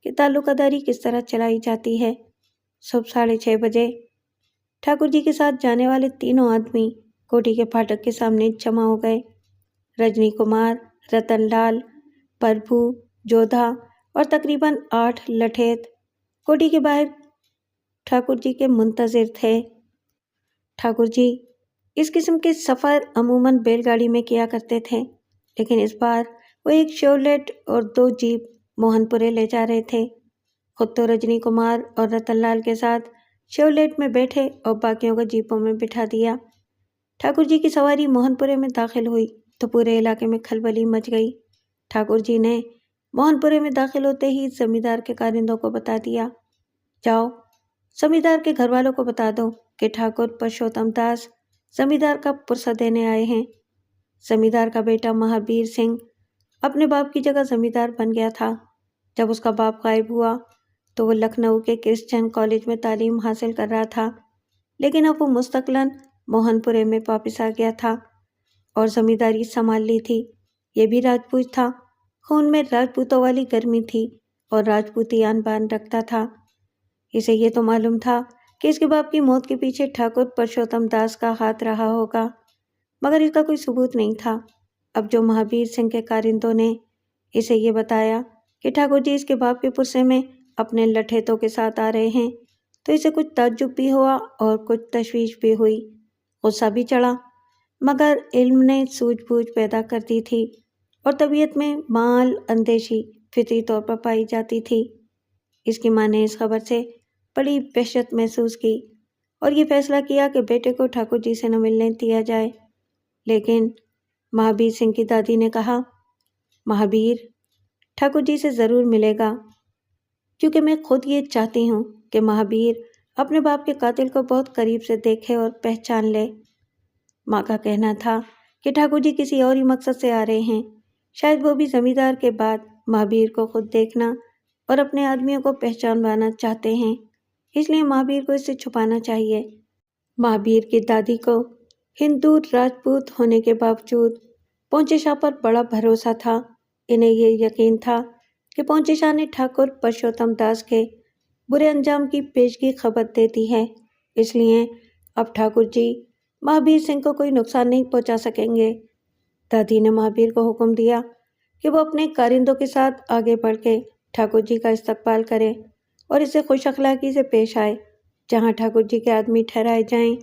कि ताल्लुकादारी किस तरह चलाई जाती है। सुबह 6:30 बजे ठाकुर जी के साथ जाने वाले तीनों आदमी कोठी के फाटक के सामने जमा हो गए। रजनी कुमार, रतनलाल, प्रभु, जोधा और तकरीबन 8 लठेत कोठी के बाहर ठाकुर जी के मुंतजिर थे। ठाकुर जी इस किस्म के सफ़र अमूमन बैलगाड़ी में किया करते थे, लेकिन इस बार वो एक शेवलेट और 2 जीप मोहनपुरे ले जा रहे थे। खुद तो रजनी कुमार और रतनलाल के साथ शेवलेट में बैठे और बाकियों को जीपों में बिठा दिया। ठाकुर जी की सवारी मोहनपुरे में दाखिल हुई तो पूरे इलाके में खलबली मच गई। ठाकुर जी ने मोहनपुरे में दाखिल होते ही जमींदार के कारिंदों को बता दिया, जाओ जमींदार के घर वालों को बता दो कि ठाकुर पुरुषोत्तम दास जमींदार का पुरसा देने आए हैं। जमींदार का बेटा महावीर सिंह अपने बाप की जगह जमींदार बन गया था। जब उसका बाप गायब हुआ तो वो लखनऊ के क्रिश्चियन कॉलेज में तालीम हासिल कर रहा था, लेकिन अब वो मुस्तकलन मोहनपुरे में वापस आ गया था और जमींदारी संभाल ली थी। ये भी राजपूत था, खून में राजपूतों वाली गर्मी थी और राजपूती आन बान रखता था। इसे ये तो मालूम था कि इसके बाप की मौत के पीछे ठाकुर पुरुषोत्तम दास का हाथ रहा होगा, मगर इसका कोई सबूत नहीं था। अब जो महावीर सिंह के कारिंदों ने इसे ये बताया कि ठाकुर जी इसके बाप के पुरसे में अपने लठेतों के साथ आ रहे हैं, तो इसे कुछ ताज्जुब भी हुआ और कुछ तशवीश भी हुई। गुस्सा भी चढ़ा, मगर इल्म ने सूझबूझ पैदा कर दी थी और तबीयत में माल अंदेशी फितरी तौर पर पाई जाती थी। इसकी माँ ने इस खबर से बड़ी वहशत महसूस की और ये फैसला किया कि बेटे को ठाकुर जी से न मिलने दिया जाए। लेकिन महावीर सिंह की दादी ने कहा, महावीर ठाकुर जी से ज़रूर मिलेगा, क्योंकि मैं खुद ये चाहती हूँ कि महावीर अपने बाप के कातिल को बहुत करीब से देखे और पहचान ले। माँ का कहना था कि ठाकुर जी किसी और ही मकसद से आ रहे हैं, शायद वो भी जमींदार के बाद महावीर को खुद देखना और अपने आदमियों को पहचानवाना चाहते हैं, इसलिए महावीर को इससे छुपाना चाहिए। महावीर की दादी को हिंदू राजपूत होने के बावजूद पहुंचे शाह पर बड़ा भरोसा था। इन्हें ये यकीन था कि पहुंचे शाह ने ठाकुर पुरुषोत्तम दास के बुरे अंजाम की पेशगी खबर दे दी है, इसलिए अब ठाकुर जी महावीर सिंह को कोई नुकसान नहीं पहुंचा सकेंगे। दादी ने महावीर को हुक्म दिया कि वो अपने कारिंदों के साथ आगे बढ़ के ठाकुर जी का इस्तकबाल करे और इसे खुश अखलाकी से पेश आए। जहाँ ठाकुर जी के आदमी ठहराए जाएं,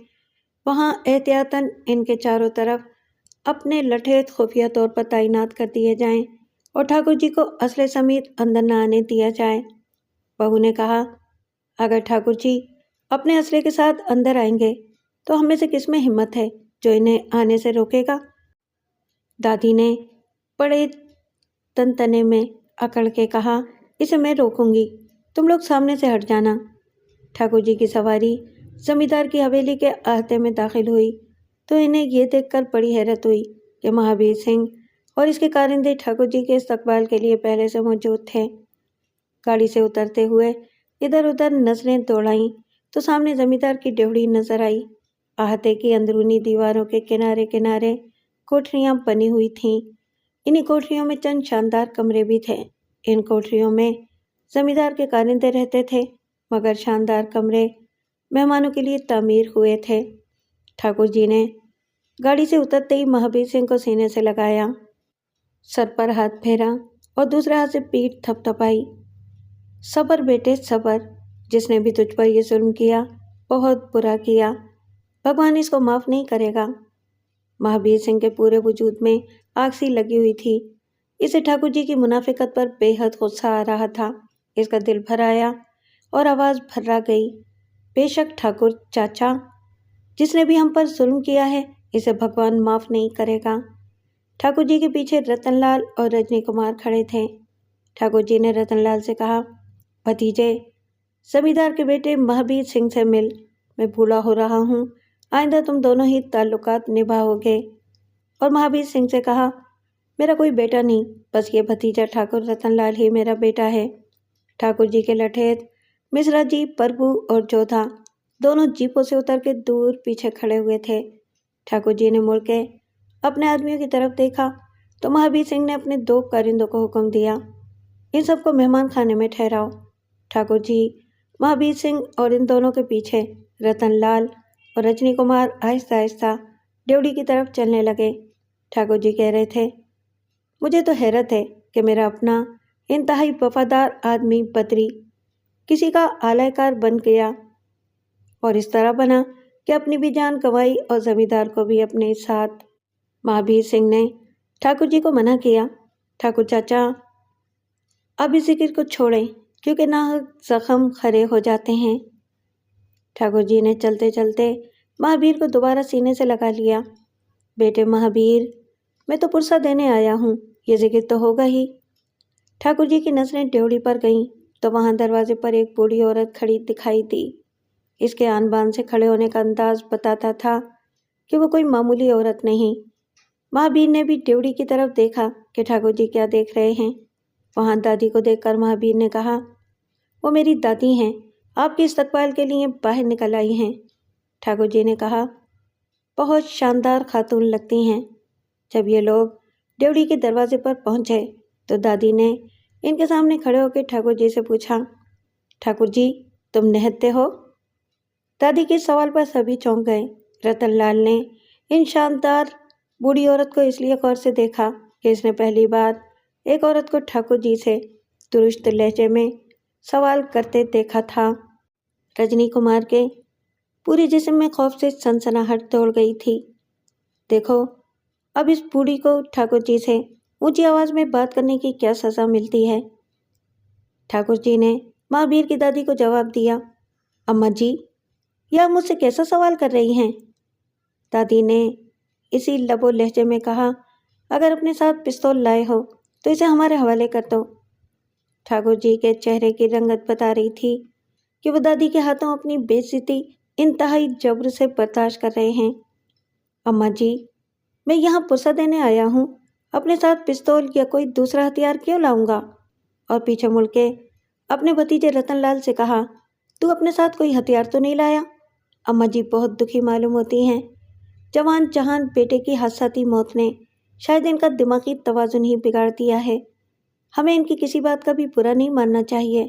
वहाँ एहतियातन इनके चारों तरफ अपने लठेत खुफिया तौर पर तैनात कर दिए जाएं और ठाकुर जी को असले समेत अंदर न आने दिया जाए। बहू ने कहा, अगर ठाकुर जी अपने असले के साथ अंदर आएंगे तो हमें से किस में हिम्मत है जो इन्हें आने से रोकेगा। दादी ने बड़े तनतने में अकड़ के कहा, इसे मैं रोकूंगी, तुम लोग सामने से हट जाना। ठाकुर जी की सवारी जमींदार की हवेली के अहाते में दाखिल हुई तो इन्हें यह देखकर बड़ी हैरत हुई कि महावीर सिंह और इसके कारिंदे ठाकुर जी के इस्तकबाल के लिए पहले से मौजूद थे। गाड़ी से उतरते हुए इधर उधर नजरें दौड़ाईं तो सामने जमींदार की डेवढ़ी नजर आई। अहाते की अंदरूनी दीवारों के किनारे किनारे कोठरियां बनी हुई थीं। इन्हीं कोठरियों में चंद शानदार कमरे भी थे। इन कोठरियों में जमींदार के कारिंदे रहते थे, मगर शानदार कमरे मेहमानों के लिए तामीर हुए थे। ठाकुर जी ने गाड़ी से उतरते ही महावीर सिंह को सीने से लगाया, सर पर हाथ फेरा और दूसरे हाथ से पीठ थपथपाई। सबर बेटे सबर, जिसने भी तुझ पर यह जुल्म किया बहुत बुरा किया, भगवान इसको माफ़ नहीं करेगा। महावीर सिंह के पूरे वजूद में आग सी लगी हुई थी। इसे ठाकुर जी की मुनाफिकत पर बेहद गुस्सा आ रहा था। इसका दिल भर आया और आवाज़ भर्रा गई, बेशक ठाकुर चाचा, जिसने भी हम पर जुल्म किया है इसे भगवान माफ़ नहीं करेगा। ठाकुर जी के पीछे रतनलाल और रजनी कुमार खड़े थे। ठाकुर जी ने रतनलाल से कहा, भतीजे, जमींदार के बेटे महावीर सिंह से मिल, मैं बूढ़ा हो रहा हूँ, आइंदा तुम दोनों ही ताल्लुकात निभाओगे। और महावीर सिंह से कहा, मेरा कोई बेटा नहीं, बस ये भतीजा ठाकुर रतनलाल ही मेरा बेटा है। ठाकुर जी के लठेत मिश्रा जी, प्रभु और जोधा दोनों जीपों से उतर के दूर पीछे खड़े हुए थे। ठाकुर जी ने मुड़ के अपने आदमियों की तरफ देखा तो महावीर सिंह ने अपने 2 कारिंदों को हुक्म दिया, इन सबको मेहमान खाने में ठहराओ। ठाकुर जी, महावीर सिंह और इन दोनों के पीछे रतनलाल और रजनी कुमार आहिस्ता आहिस्ता ड्योढ़ी की तरफ चलने लगे। ठाकुर जी कह रहे थे, मुझे तो हैरत है कि मेरा अपना इंतहाई वफादार आदमी बद्री किसी का आलयकार बन गया और इस तरह बना कि अपनी भी जान गंवाई और जमींदार को भी अपने साथ। महावीर सिंह ने ठाकुर जी को मना किया, ठाकुर चाचा, अब इस जिक्र को छोड़ें क्योंकि नाहक जख्म खरे हो जाते हैं। ठाकुर जी ने चलते चलते महावीर को दोबारा सीने से लगा लिया। बेटे महावीर, मैं तो पुरसा देने आया हूँ, ये जिक्र तो होगा ही। ठाकुर जी की नजरें ड्योढ़ी पर गईं तो वहां दरवाजे पर एक बूढ़ी औरत खड़ी दिखाई दी। इसके आन बान से खड़े होने का अंदाज बताता था कि वो कोई मामूली औरत नहीं। महावीर ने भी ड्योढ़ी की तरफ देखा कि ठाकुर जी क्या देख रहे हैं। वहां दादी को देखकर महावीर ने कहा, वो मेरी दादी हैं, आपके इस्तकबाल के लिए बाहर निकल आई हैं। ठाकुर जी ने कहा, बहुत शानदार खातून लगती हैं। जब ये लोग ड्योढ़ी के दरवाजे पर पहुंचे तो दादी ने इनके सामने खड़े होकर ठाकुर जी से पूछा, ठाकुर जी, तुम निहत्ते हो? दादी के सवाल पर सभी चौंक गए। रतनलाल ने इन शानदार बूढ़ी औरत को इसलिए गौर से देखा कि इसने पहली बार एक औरत को ठाकुर जी से दुरुस्त लहजे में सवाल करते देखा था। रजनी कुमार के पूरे जिस्म में खौफ से सनसनाहट दौड़ गई थी। देखो, अब इस बूढ़ी को ठाकुर जी से ऊंची आवाज में बात करने की क्या सजा मिलती है। ठाकुर जी ने महावीर की दादी को जवाब दिया, अम्मा जी, यह आप मुझसे कैसा सवाल कर रही हैं? दादी ने इसी लबो लहजे में कहा, अगर अपने साथ पिस्तौल लाए हो तो इसे हमारे हवाले कर दो। ठाकुर जी के चेहरे की रंगत बता रही थी कि वो दादी के हाथों अपनी बेइज्जती इंतहाई जब्र से बर्दाश्त कर रहे हैं। अम्मा जी, मैं यहाँ पुरसा देने आया हूँ, अपने साथ पिस्तौल या कोई दूसरा हथियार क्यों लाऊंगा? और पीछे मुड़ के अपने भतीजे रतनलाल से कहा, तू अपने साथ कोई हथियार तो नहीं लाया? अम्मा जी बहुत दुखी मालूम होती हैं। जवान जहान बेटे की हादसाती मौत ने शायद इनका दिमागी तवाजुन ही बिगाड़ दिया है। हमें इनकी किसी बात का भी बुरा नहीं मानना चाहिए।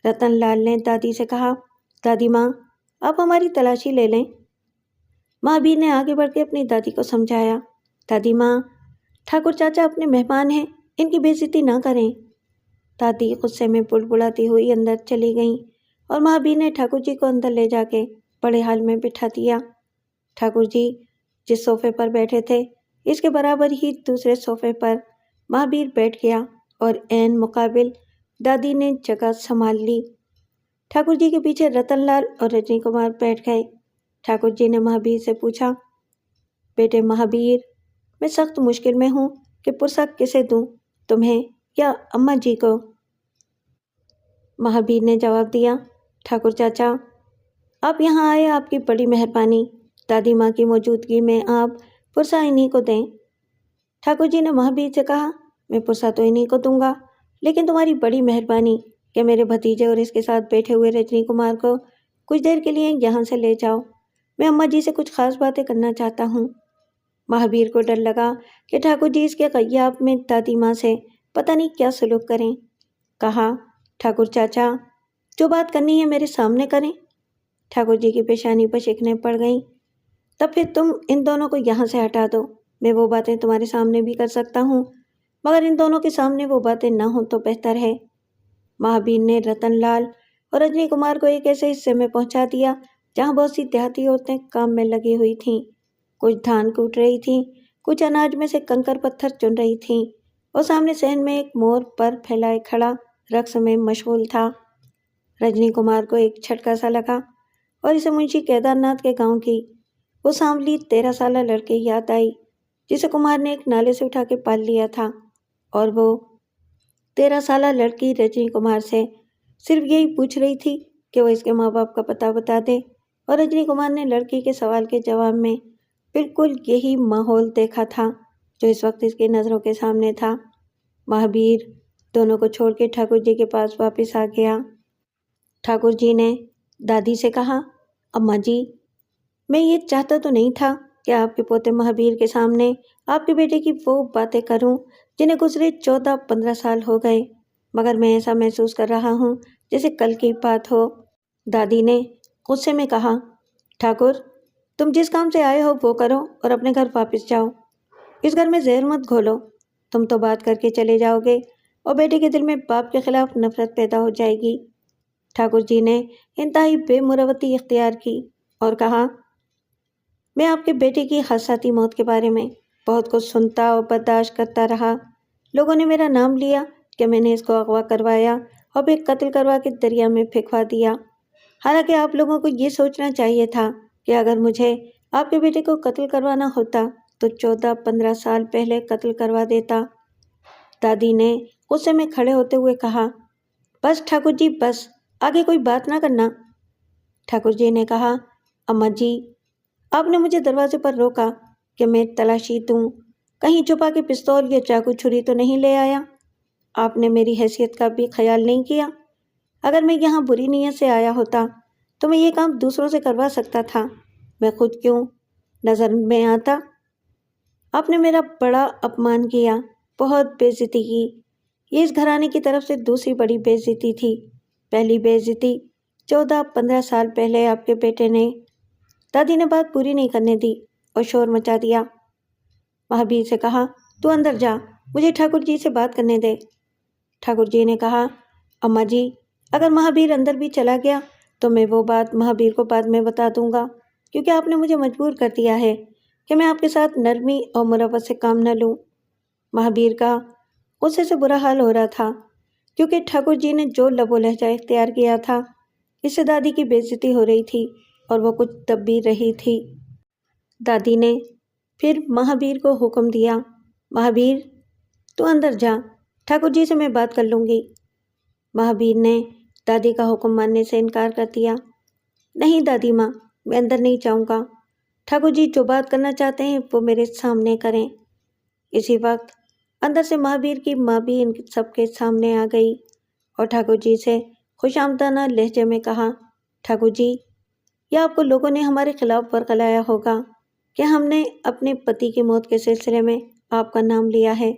रतनलाल ने दादी से कहा, दादी माँ, आप हमारी तलाशी ले लें। महावीर ने आगे बढ़ के अपनी दादी को समझाया, दादी माँ, ठाकुर चाचा अपने मेहमान हैं, इनकी बेइज्जती ना करें। दादी गुस्से में बुड़बुड़ाती हुई अंदर चली गईं और महावीर ने ठाकुर जी को अंदर ले जाके बड़े हाल में बिठा दिया। ठाकुर जी जिस सोफे पर बैठे थे इसके बराबर ही दूसरे सोफे पर महावीर बैठ गया और ऐन मुकाबिल दादी ने जगह संभाल ली। ठाकुर जी के पीछे रतनलाल और रजनी कुमार बैठ गए। ठाकुर जी ने महावीर से पूछा, बेटे महावीर, मैं सख्त मुश्किल में हूँ कि पुरसा किसे दूँ, तुम्हें या अम्मा जी को? महावीर ने जवाब दिया, ठाकुर चाचा, आप यहाँ आए आपकी बड़ी मेहरबानी। दादी माँ की मौजूदगी में आप पुरसा इन्हीं को दें। ठाकुर जी ने महावीर से कहा, मैं पुरसा तो इन्हीं को दूंगा, लेकिन तुम्हारी बड़ी मेहरबानी कि मेरे भतीजे और इसके साथ बैठे हुए रजनी कुमार को कुछ देर के लिए यहाँ से ले जाओ। मैं अम्मा जी से कुछ खास बातें करना चाहता हूँ। महावीर को डर लगा कि ठाकुर जी इसके ग़याब में दादी माँ से पता नहीं क्या सलूक करें। कहा, ठाकुर चाचा, जो बात करनी है मेरे सामने करें। ठाकुर जी की पेशानी पर शिकने पड़ गईं। तब फिर तुम इन दोनों को यहाँ से हटा दो। मैं वो बातें तुम्हारे सामने भी कर सकता हूँ, मगर इन दोनों के सामने वो बातें ना हो तो बेहतर है। महावीर ने रतनलाल और रजनी कुमार को एक ऐसे हिस्से में पहुंचा दिया जहाँ बहुत सी देहाती औरतें काम में लगी हुई थीं। कुछ धान कूट रही थीं, कुछ अनाज में से कंकर पत्थर चुन रही थीं और सामने सहन में एक मोर पर फैलाए खड़ा रक्स में मशगूल था। रजनी कुमार को एक झटका सा लगा और इसे मुंशी केदारनाथ के गांव की वो सांवली 13 साला लड़की याद आई जिसे कुमार ने एक नाले से उठा के पाल लिया था, और वो 13 साला लड़की रजनी कुमार से सिर्फ यही पूछ रही थी कि वो इसके माँ बाप का पता बता दे। और रजनी कुमार ने लड़की के सवाल के जवाब में बिल्कुल यही माहौल देखा था जो इस वक्त इसकी नज़रों के सामने था। महावीर दोनों को छोड़ के ठाकुर जी के पास वापस आ गया। ठाकुर जी ने दादी से कहा, अम्मा जी, मैं ये चाहता तो नहीं था कि आपके पोते महावीर के सामने आपके बेटे की वो बातें करूं जिन्हें गुजरे 14-15 साल हो गए, मगर मैं ऐसा महसूस कर रहा हूं जैसे कल की बात हो। दादी ने गुस्से में कहा, ठाकुर, तुम जिस काम से आए हो वो करो और अपने घर वापस जाओ। इस घर में जहर मत घोलो। तुम तो बात करके चले जाओगे और बेटे के दिल में बाप के खिलाफ नफरत पैदा हो जाएगी। ठाकुर जी ने इंतहाई बेमुरवती इख्तियार की और कहा, मैं आपके बेटे की हादसाती मौत के बारे में बहुत कुछ सुनता और बर्दाश्त करता रहा। लोगों ने मेरा नाम लिया कि मैंने इसको अगवा करवाया और फिर कत्ल करवा के दरिया में फेंकवा दिया। हालांकि आप लोगों को ये सोचना चाहिए था कि अगर मुझे आपके बेटे को कत्ल करवाना होता तो 14-15 साल पहले कत्ल करवा देता। दादी ने गुस्से में खड़े होते हुए कहा, बस ठाकुर जी बस, आगे कोई बात ना करना। ठाकुर जी ने कहा, अम्मा जी, आपने मुझे दरवाजे पर रोका कि मैं तलाशी दूं, कहीं छुपा के पिस्तौल या चाकू छुरी तो नहीं ले आया। आपने मेरी हैसियत का भी ख्याल नहीं किया। अगर मैं यहाँ बुरी नीयत से आया होता तो मैं ये काम दूसरों से करवा सकता था, मैं खुद क्यों नज़र में आता। आपने मेरा बड़ा अपमान किया, बहुत बेइज्जती की। ये इस घराने की तरफ से दूसरी बड़ी बेइज्जती थी। पहली बेइज्जती 14-15 साल पहले आपके बेटे ने। दादी ने बात पूरी नहीं करने दी और शोर मचा दिया। महावीर से कहा, तू अंदर जा, मुझे ठाकुर जी से बात करने दे। ठाकुर जी ने कहा, अम्मा जी, अगर महावीर अंदर भी चला गया तो मैं वो बात महावीर को बाद में बता दूंगा, क्योंकि आपने मुझे मजबूर कर दिया है कि मैं आपके साथ नरमी और मुरव्वत से काम न लूं। महावीर का गुस्से से बुरा हाल हो रहा था, क्योंकि ठाकुर जी ने जो लबो लहजा इख्तियार किया था, इससे दादी की बेइज्जती हो रही थी और वो कुछ दब भी रही थी। दादी ने फिर महावीर को हुक्म दिया, महावीर, तू अंदर जा, ठाकुर जी से मैं बात कर लूँगी। महावीर ने दादी का हुक्म मानने से इनकार कर दिया। नहीं दादी माँ, मैं अंदर नहीं जाऊँगा। ठाकुर जी जो बात करना चाहते हैं वो मेरे सामने करें। इसी वक्त अंदर से महावीर की माँ भी इन सबके सामने आ गई और ठाकुर जी से खुशामदाना लहजे में कहा, ठाकुर जी, या आपको लोगों ने हमारे खिलाफ बरगलाया होगा कि हमने अपने पति की मौत के सिलसिले में आपका नाम लिया है।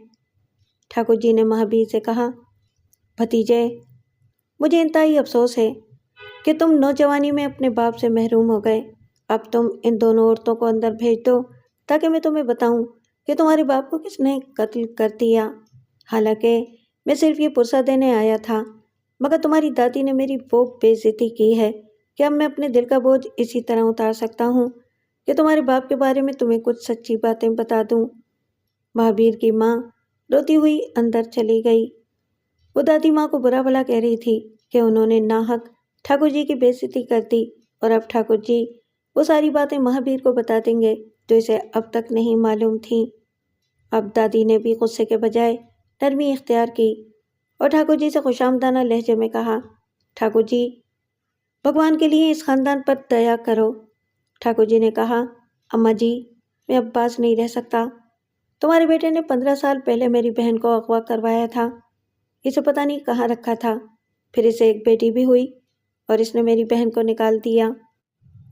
ठाकुर जी ने महावीर से कहा, भतीजे, मुझे इंतहाई अफसोस है कि तुम नौजवानी में अपने बाप से महरूम हो गए। अब तुम इन दोनों औरतों को अंदर भेज दो ताकि मैं तुम्हें बताऊं कि तुम्हारे बाप को किसने कत्ल कर दिया। हालांकि मैं सिर्फ ये पुरसा देने आया था, मगर तुम्हारी दादी ने मेरी वो बेइज्जती की है कि अब मैं अपने दिल का बोझ इसी तरह उतार सकता हूँ कि तुम्हारे बाप के बारे में तुम्हें कुछ सच्ची बातें बता दूँ। महावीर की माँ रोती हुई अंदर चली गई। वो दादी माँ को बुरा भला कह रही थी कि उन्होंने नाहक ठाकुर जी की बेइज्जती कर दी और अब ठाकुर जी वो सारी बातें महावीर को बता देंगे जो इसे अब तक नहीं मालूम थी। अब दादी ने भी गुस्से के बजाय नरमी इख्तियार की और ठाकुर जी से खुशामदाना लहजे में कहा, ठाकुर जी, भगवान के लिए इस खानदान पर दया करो। ठाकुर जी ने कहा, अम्मा जी, मैं अब पास नहीं रह सकता। तुम्हारे बेटे ने 15 साल पहले मेरी बहन को अगवा करवाया था। इसे पता नहीं कहाँ रखा था। फिर इसे एक बेटी भी हुई और इसने मेरी बहन को निकाल दिया।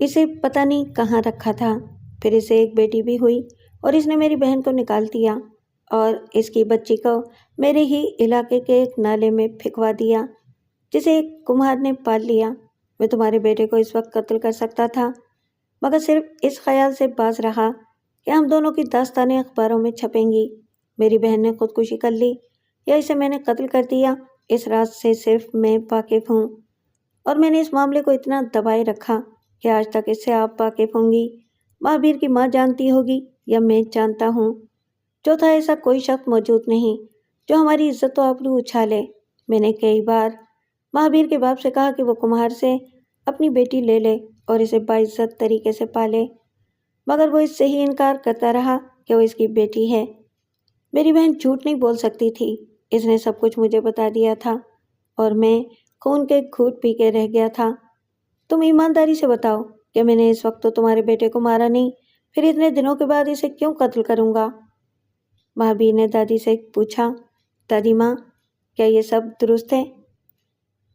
इसे पता नहीं कहाँ रखा था। फिर इसे एक बेटी भी हुई और इसने मेरी बहन को निकाल दिया और इसकी बच्ची को मेरे ही इलाके के एक नाले में फेंकवा दिया, जिसे एक कुम्हार ने पाल लिया। मैं तुम्हारे बेटे को इस वक्त कत्ल कर सकता था, मगर सिर्फ इस ख्याल से बाज रहा कि हम दोनों की दास्तानें अखबारों में छपेंगी। मेरी बहन ने खुदकुशी कर ली या इसे मैंने कत्ल कर दिया, इस राज से सिर्फ मैं वाकिफ हूँ और मैंने इस मामले को इतना दबाए रखा कि आज तक इससे आप वाकिफ होंगी, महावीर की माँ जानती होगी या मैं जानता हूँ। चौथा, ऐसा कोई शख्स मौजूद नहीं जो हमारी इज्जत व आबरू उछाले। मैंने कई बार महावीर के बाप से कहा कि वो कुम्हार से अपनी बेटी ले ले और इसे बाइज्जत तरीके से पाले, मगर वो इससे ही इनकार करता रहा कि वो इसकी बेटी है। मेरी बहन झूठ नहीं बोल सकती थी, इसने सब कुछ मुझे बता दिया था और मैं खून के घूंट पी के रह गया था। तुम ईमानदारी से बताओ कि मैंने इस वक्त तो तुम्हारे बेटे को मारा नहीं, फिर इतने दिनों के बाद इसे क्यों कत्ल करूंगा? महावीर ने दादी से पूछा। दादी माँ, क्या ये सब दुरुस्त है?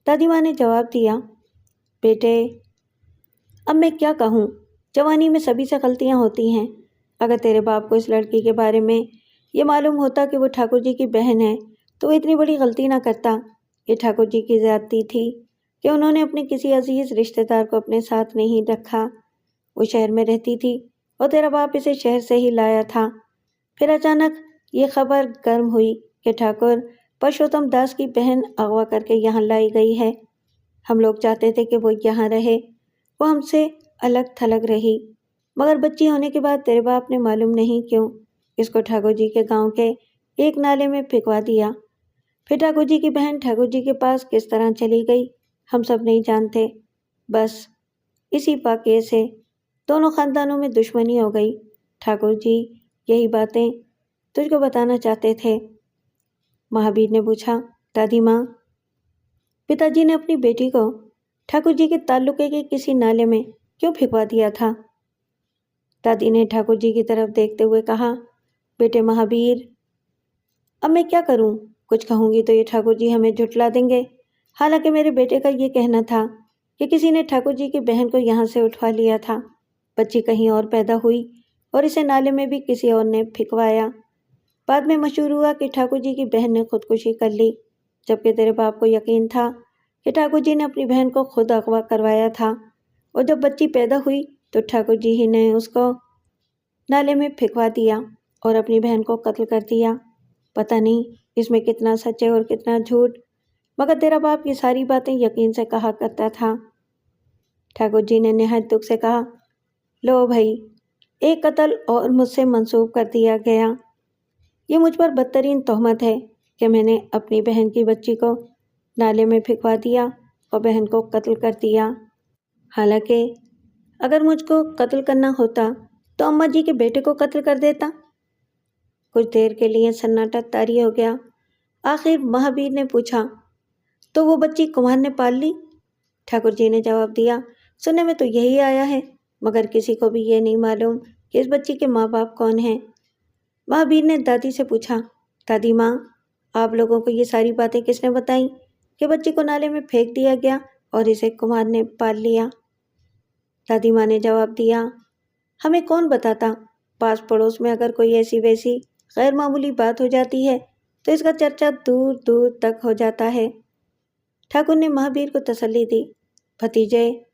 दादी माँ ने जवाब दिया, बेटे अब मैं क्या कहूँ, जवानी में सभी से गलतियाँ होती हैं। अगर तेरे बाप को इस लड़की के बारे में ये मालूम होता कि वो ठाकुर जी की बहन है तो वो इतनी बड़ी गलती ना करता। ये ठाकुर जी की ज़्यादती थी कि उन्होंने अपने किसी अजीज़ रिश्तेदार को अपने साथ नहीं रखा। वो शहर में रहती थी और तेरा बाप इसे शहर से ही लाया था। फिर अचानक ये खबर गर्म हुई कि ठाकुर परशोत्तम दास की बहन अगवा करके यहाँ लाई गई है। हम लोग चाहते थे कि वो यहाँ रहे, वो हमसे अलग थलग रही, मगर बच्ची होने के बाद तेरे बाप ने मालूम नहीं क्यों इसको ठाकुर जी के गांव के एक नाले में फेंकवा दिया। फिर ठाकुर जी की बहन ठाकुर जी के पास किस तरह चली गई हम सब नहीं जानते। बस इसी वाक़ये से दोनों खानदानों में दुश्मनी हो गई। ठाकुर जी यही बातें तुझको बताना चाहते थे। महावीर ने पूछा, दादी माँ, पिताजी ने अपनी बेटी को ठाकुर जी के ताल्लुके के किसी नाले में क्यों फेंकवा दिया था? दादी ने ठाकुर जी की तरफ देखते हुए कहा, बेटे महावीर, अब मैं क्या करूं? कुछ कहूंगी तो ये ठाकुर जी हमें झुठला देंगे। हालांकि मेरे बेटे का ये कहना था कि किसी ने ठाकुर जी की बहन को यहाँ से उठवा लिया था। बच्ची कहीं और पैदा हुई और इसे नाले में भी किसी और ने फेंकवाया। बाद में मशहूर हुआ कि ठाकुर जी की बहन ने खुदकुशी कर ली, जबकि तेरे बाप को यकीन था कि ठाकुर जी ने अपनी बहन को खुद अगवा करवाया था और जब बच्ची पैदा हुई तो ठाकुर जी ही ने उसको नाले में फेंकवा दिया और अपनी बहन को कत्ल कर दिया। पता नहीं इसमें कितना सच है और कितना झूठ, मगर तेरा बाप ये सारी बातें यकीन से कहा करता था। ठाकुर जी ने निहायत दुख से कहा, लो भाई, एक कत्ल और मुझसे मंसूब कर दिया गया। ये मुझ पर बदतरीन तोहमत है कि मैंने अपनी बहन की बच्ची को नाले में फेंकवा दिया और बहन को कत्ल कर दिया। हालांकि अगर मुझको कत्ल करना होता तो अम्मा जी के बेटे को कत्ल कर देता। कुछ देर के लिए सन्नाटा तारी हो गया। आखिर महावीर ने पूछा, तो वो बच्ची कुमार ने पाल ली? ठाकुर जी ने जवाब दिया, सुनने में तो यही आया है, मगर किसी को भी ये नहीं मालूम कि इस बच्ची के माँ बाप कौन हैं। महावीर ने दादी से पूछा, दादी माँ, आप लोगों को ये सारी बातें किसने बताई कि बच्ची को नाले में फेंक दिया गया और इसे कुमार ने पाल लिया? दादी माँ ने जवाब दिया, हमें कौन बताता। पास पड़ोस में अगर कोई ऐसी वैसी गैर मामूली बात हो जाती है तो इसका चर्चा दूर दूर तक हो जाता है। ठाकुर ने महावीर को तसल्ली दी, भतीजे,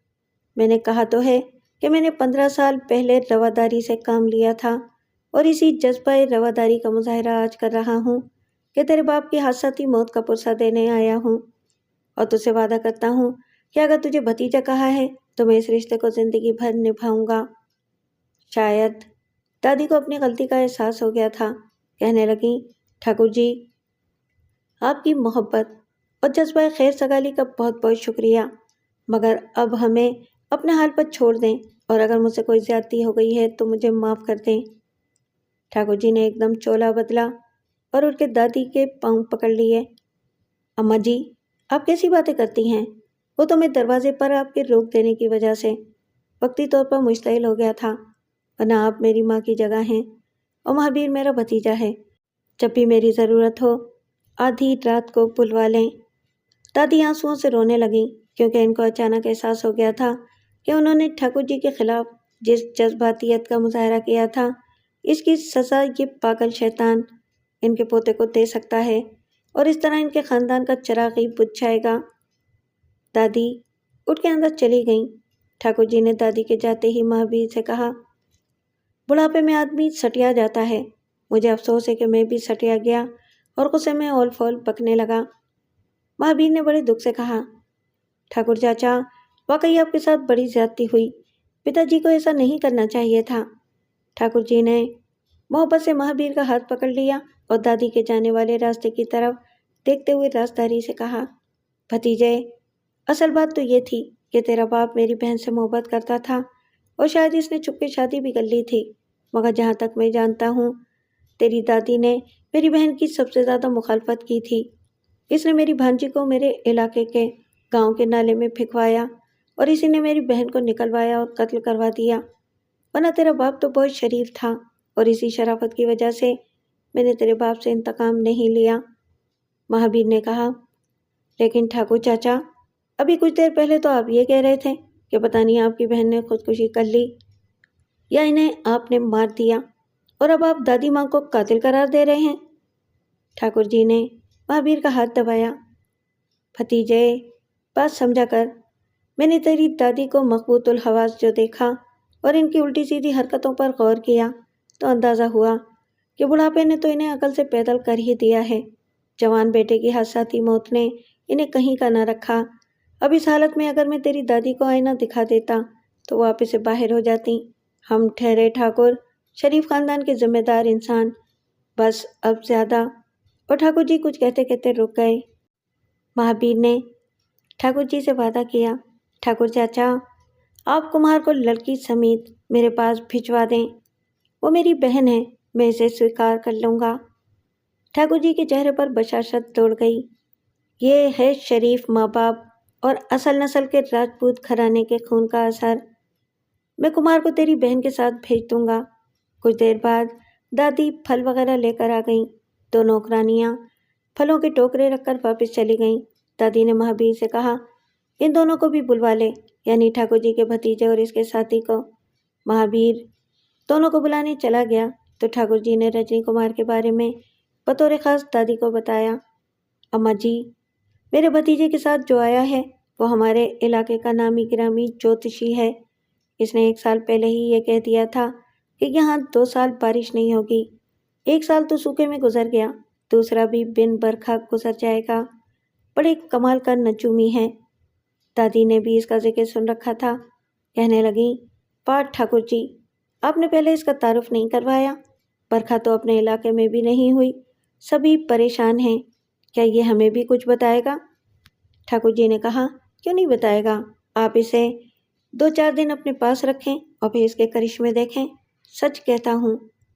मैंने कहा तो है कि मैंने 15 साल पहले रवादारी से काम लिया था और इसी जज्बा रवादारी का मुजाहरा आज कर रहा हूँ कि तेरे बाप की हादसाती मौत का पुरसा देने आया हूँ और तुझसे वादा करता हूँ कि अगर तुझे भतीजा कहा है तो मैं इस रिश्ते को जिंदगी भर निभाऊंगा। शायद दादी को अपनी गलती का एहसास हो गया था। कहने लगी, ठाकुर जी, आपकी मोहब्बत और जज्बा खैर सगाली का बहुत बहुत शुक्रिया, मगर अब हमें अपने हाल पर छोड़ दें और अगर मुझसे कोई ज्यादती हो गई है तो मुझे माफ़ कर दें। ठाकुर जी ने एकदम चोला बदला और उनके दादी के पाँव पकड़ लिए। अम्मा जी, आप कैसी बातें करती हैं? वो तो मैं दरवाजे पर आपके रोक देने की वजह से वक्ती तौर पर मुश्तइल हो गया था, वरना आप मेरी माँ की जगह हैं और महावीर मेरा भतीजा है। जब भी मेरी ज़रूरत हो आधी रात को बुलवा लें। दादी आंसुओं से रोने लगीं क्योंकि इनको अचानक एहसास हो गया था कि उन्होंने ठाकुर जी के खिलाफ जिस जज्बातियत का मुजाहरा किया था, इसकी सज़ा ये पागल शैतान इनके पोते को दे सकता है और इस तरह इनके ख़ानदान का चिराग ही बुझ जाएगा। दादी उठ के अंदर चली गईं। ठाकुर जी ने दादी के जाते ही महावीर से कहा, बुढ़ापे में आदमी सटिया जाता है। मुझे अफसोस है कि मैं भी सटिया गया और गुस्से में ओल फोल पकने लगा। महावीर ने बड़े दुख से कहा, ठाकुर चाचा, वाकई आपके साथ बड़ी ज्यादती हुई। पिताजी को ऐसा नहीं करना चाहिए था। ठाकुर जी ने मोहब्बत से महावीर का हाथ पकड़ लिया और दादी के जाने वाले रास्ते की तरफ देखते हुए राजदारी से कहा, भतीजे, असल बात तो ये थी कि तेरा बाप मेरी बहन से मोहब्बत करता था और शायद इसने छुपके शादी भी कर ली थी। मगर जहाँ तक मैं जानता हूँ, तेरी दादी ने मेरी बहन की सबसे ज़्यादा मुखालफत की थी। इसने मेरी भांजी को मेरे इलाके के गांव के नाले में फेंकवाया और इसी ने मेरी बहन को निकलवाया और कत्ल करवा दिया। वरना तेरा बाप तो बहुत शरीफ था और इसी शराफत की वजह से मैंने तेरे बाप से इंतकाम नहीं लिया। महावीर ने कहा, लेकिन ठाकुर चाचा, अभी कुछ देर पहले तो आप ये कह रहे थे कि पता नहीं आपकी बहन ने खुदकुशी कर ली या इन्हें आपने मार दिया, और अब आप दादी माँ को कातिल करार दे रहे हैं। ठाकुर जी ने महावीर का हाथ दबाया। भतीजे, बात समझा कर। मैंने तेरी दादी को मकबूतुल हवास जो देखा और इनकी उल्टी सीधी हरकतों पर गौर किया तो अंदाज़ा हुआ कि बुढ़ापे ने तो इन्हें अकल से पैदल कर ही दिया है। जवान बेटे की हादसाती मौत ने इन्हें कहीं का ना रखा। अब इस हालत में अगर मैं तेरी दादी को आईना दिखा देता तो वो वापस से बाहर हो जाती। हम ठहरे ठाकुर, शरीफ खानदान के जिम्मेदार इंसान, बस अब ज़्यादा। और ठाकुर जी कुछ कहते कहते रुक गए। महावीर ने ठाकुर जी से वादा किया, ठाकुर चाचा, आप कुम्हार को लड़की समेत मेरे पास भिजवा दें। वो मेरी बहन है, मैं इसे स्वीकार कर लूँगा। ठाकुर जी के चेहरे पर बशाशत दौड़ गई। ये है शरीफ माँ बाप और असल नस्ल के राजपूत घराने के खून का असर। मैं कुमार को तेरी बहन के साथ भेज दूंगा। कुछ देर बाद दादी फल वगैरह लेकर आ गईं। दो नौकरानियाँ फलों के टोकरे रखकर वापस चली गईं। दादी ने महावीर से कहा, इन दोनों को भी बुलवा ले, यानी ठाकुर जी के भतीजे और इसके साथी को। महावीर दोनों को बुलाने चला गया तो ठाकुर जी ने रजनी कुमार के बारे में बतौर खास दादी को बताया। अम्मा जी, मेरे भतीजे के साथ जो आया है वो हमारे इलाके का नामी गिरामी ज्योतिषी है। इसने 1 साल पहले ही ये कह दिया था कि यहाँ 2 साल बारिश नहीं होगी। 1 साल तो सूखे में गुजर गया, दूसरा भी बिन बरखा गुजर जाएगा। बड़े कमाल का नजूमी है। दादी ने भी इसका जिक्र सुन रखा था। कहने लगी, पाठ ठाकुर जी, आपने पहले इसका तारुफ नहीं करवाया। बरखा तो अपने इलाके में भी नहीं हुई, सभी परेशान हैं। क्या ये हमें भी कुछ बताएगा? ठाकुर जी ने कहा, क्यों नहीं बताएगा। आप इसे 2-4 दिन अपने पास रखें और फिर इसके करिश्मे देखें। सच कहता हूँ,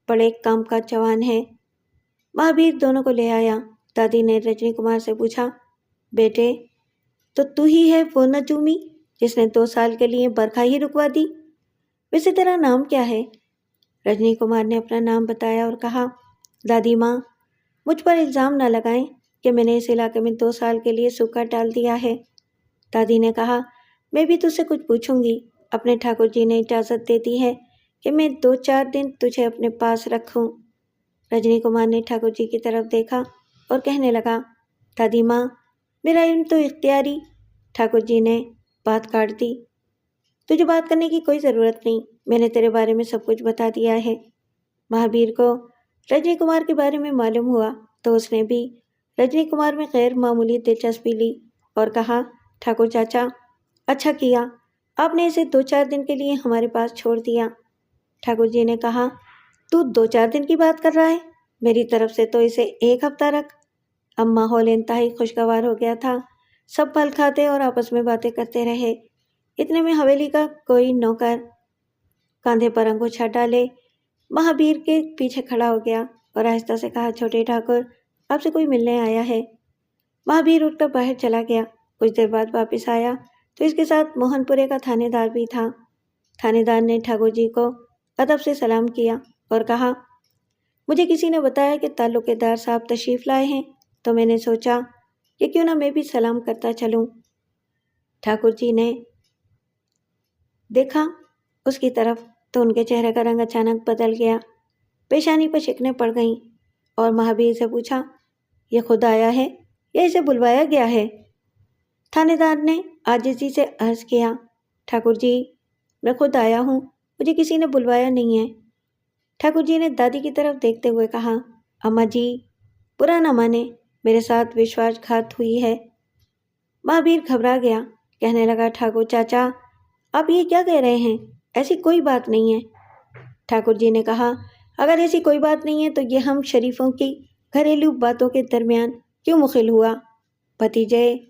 बड़े काम का जवान है। महावीर दोनों को ले आया। दादी ने रजनी कुमार से पूछा, बेटे, तो तू ही है वो नजूमी जिसने 2 साल के लिए बरखा ही रुकवा दी? वैसे तेरा नाम क्या है? रजनी कुमार ने अपना नाम बताया और कहा, दादी माँ, मुझ पर इल्ज़ाम न लगाएं कि मैंने इस इलाके में 2 साल के लिए सूखा डाल दिया है। दादी ने कहा, मैं भी तुझसे कुछ पूछूंगी। अपने ठाकुर जी ने इजाज़त दे दी है कि मैं 2-4 दिन तुझे अपने पास रखूं। रजनी कुमार ने ठाकुर जी की तरफ देखा और कहने लगा, दादी माँ, मेरा इल्म तो इख्तियारी। ठाकुर जी ने बात काट दी। तुझे बात करने की कोई ज़रूरत नहीं, मैंने तेरे बारे में सब कुछ बता दिया है। महावीर को रजनी कुमार के बारे में मालूम हुआ तो उसने भी रजनी कुमार में गैर मामूली दिलचस्पी ली और कहा, ठाकुर चाचा, अच्छा किया आपने इसे 2-4 दिन के लिए हमारे पास छोड़ दिया। ठाकुर जी ने कहा, तू 2-4 दिन की बात कर रहा है? मेरी तरफ से तो इसे 1 हफ्ता रख। अब माहौल इंतहाई खुशगवार हो गया था। सब फल खाते और आपस में बातें करते रहे। इतने में हवेली का कोई नौकर कंधे पर अंगूछा डाले महावीर के पीछे खड़ा हो गया और आहिस्ता से कहा, छोटे ठाकुर, आपसे कोई मिलने आया है। महावीर उठकर बाहर चला गया। कुछ देर बाद वापस आया तो इसके साथ मोहनपुरे का थानेदार भी था। थानेदार ने ठाकुर जी को अदब से सलाम किया और कहा, मुझे किसी ने बताया कि ताल्लुकेदार साहब तशरीफ़ लाए हैं, तो मैंने सोचा कि क्यों ना मैं भी सलाम करता चलूं। ठाकुर जी ने देखा उसकी तरफ तो उनके चेहरे का रंग अचानक बदल गया। पेशानी पर शिकने पड़ गईं और महावीर से पूछा, ये खुद आया है या इसे बुलवाया गया है? थानेदार ने आजिज़ी से अर्ज़ किया, ठाकुर जी, मैं खुद आया हूँ, मुझे किसी ने बुलवाया नहीं है। ठाकुर जी ने दादी की तरफ देखते हुए कहा, अम्मा जी, बुरा न माने, मेरे साथ विश्वासघात हुई है। महावीर घबरा गया। कहने लगा, ठाकुर चाचा, आप ये क्या कह रहे हैं? ऐसी कोई बात नहीं है। ठाकुर जी ने कहा, अगर ऐसी कोई बात नहीं है तो ये हम शरीफों की घरेलू बातों के दरमियान क्यों मुखिल हुआ? भतीजे,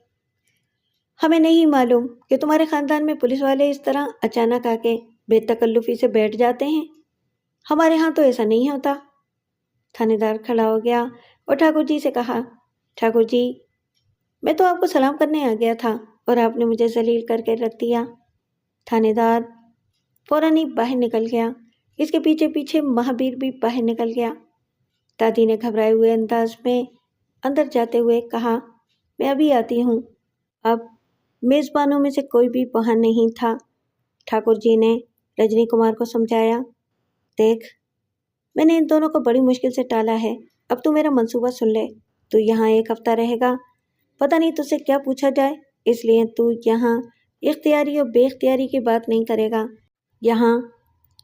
हमें नहीं मालूम कि तुम्हारे ख़ानदान में पुलिस वाले इस तरह अचानक आके बेतकल्लुफ़ी से बैठ जाते हैं। हमारे यहाँ तो ऐसा नहीं होता। थानेदार खड़ा हो गया और ठाकुर जी से कहा, ठाकुर जी, मैं तो आपको सलाम करने आ गया था और आपने मुझे जलील करके रख दिया। थानेदार फौरन ही बाहर निकल गया। इसके पीछे पीछे महावीर भी बाहर निकल गया। दादी ने घबराए हुए अंदाज में अंदर जाते हुए कहा, मैं अभी आती हूँ। अब मेज़बानों में से कोई भी वहाँ नहीं था। ठाकुर जी ने रजनी कुमार को समझाया, देख, मैंने इन दोनों को बड़ी मुश्किल से टाला है। अब तू मेरा मंसूबा सुन ले। तू यहाँ 1 हफ्ता रहेगा, पता नहीं तुझसे क्या पूछा जाए, इसलिए तू यहाँ इख्तियारी और बेख्तियारी की बात नहीं करेगा। यहाँ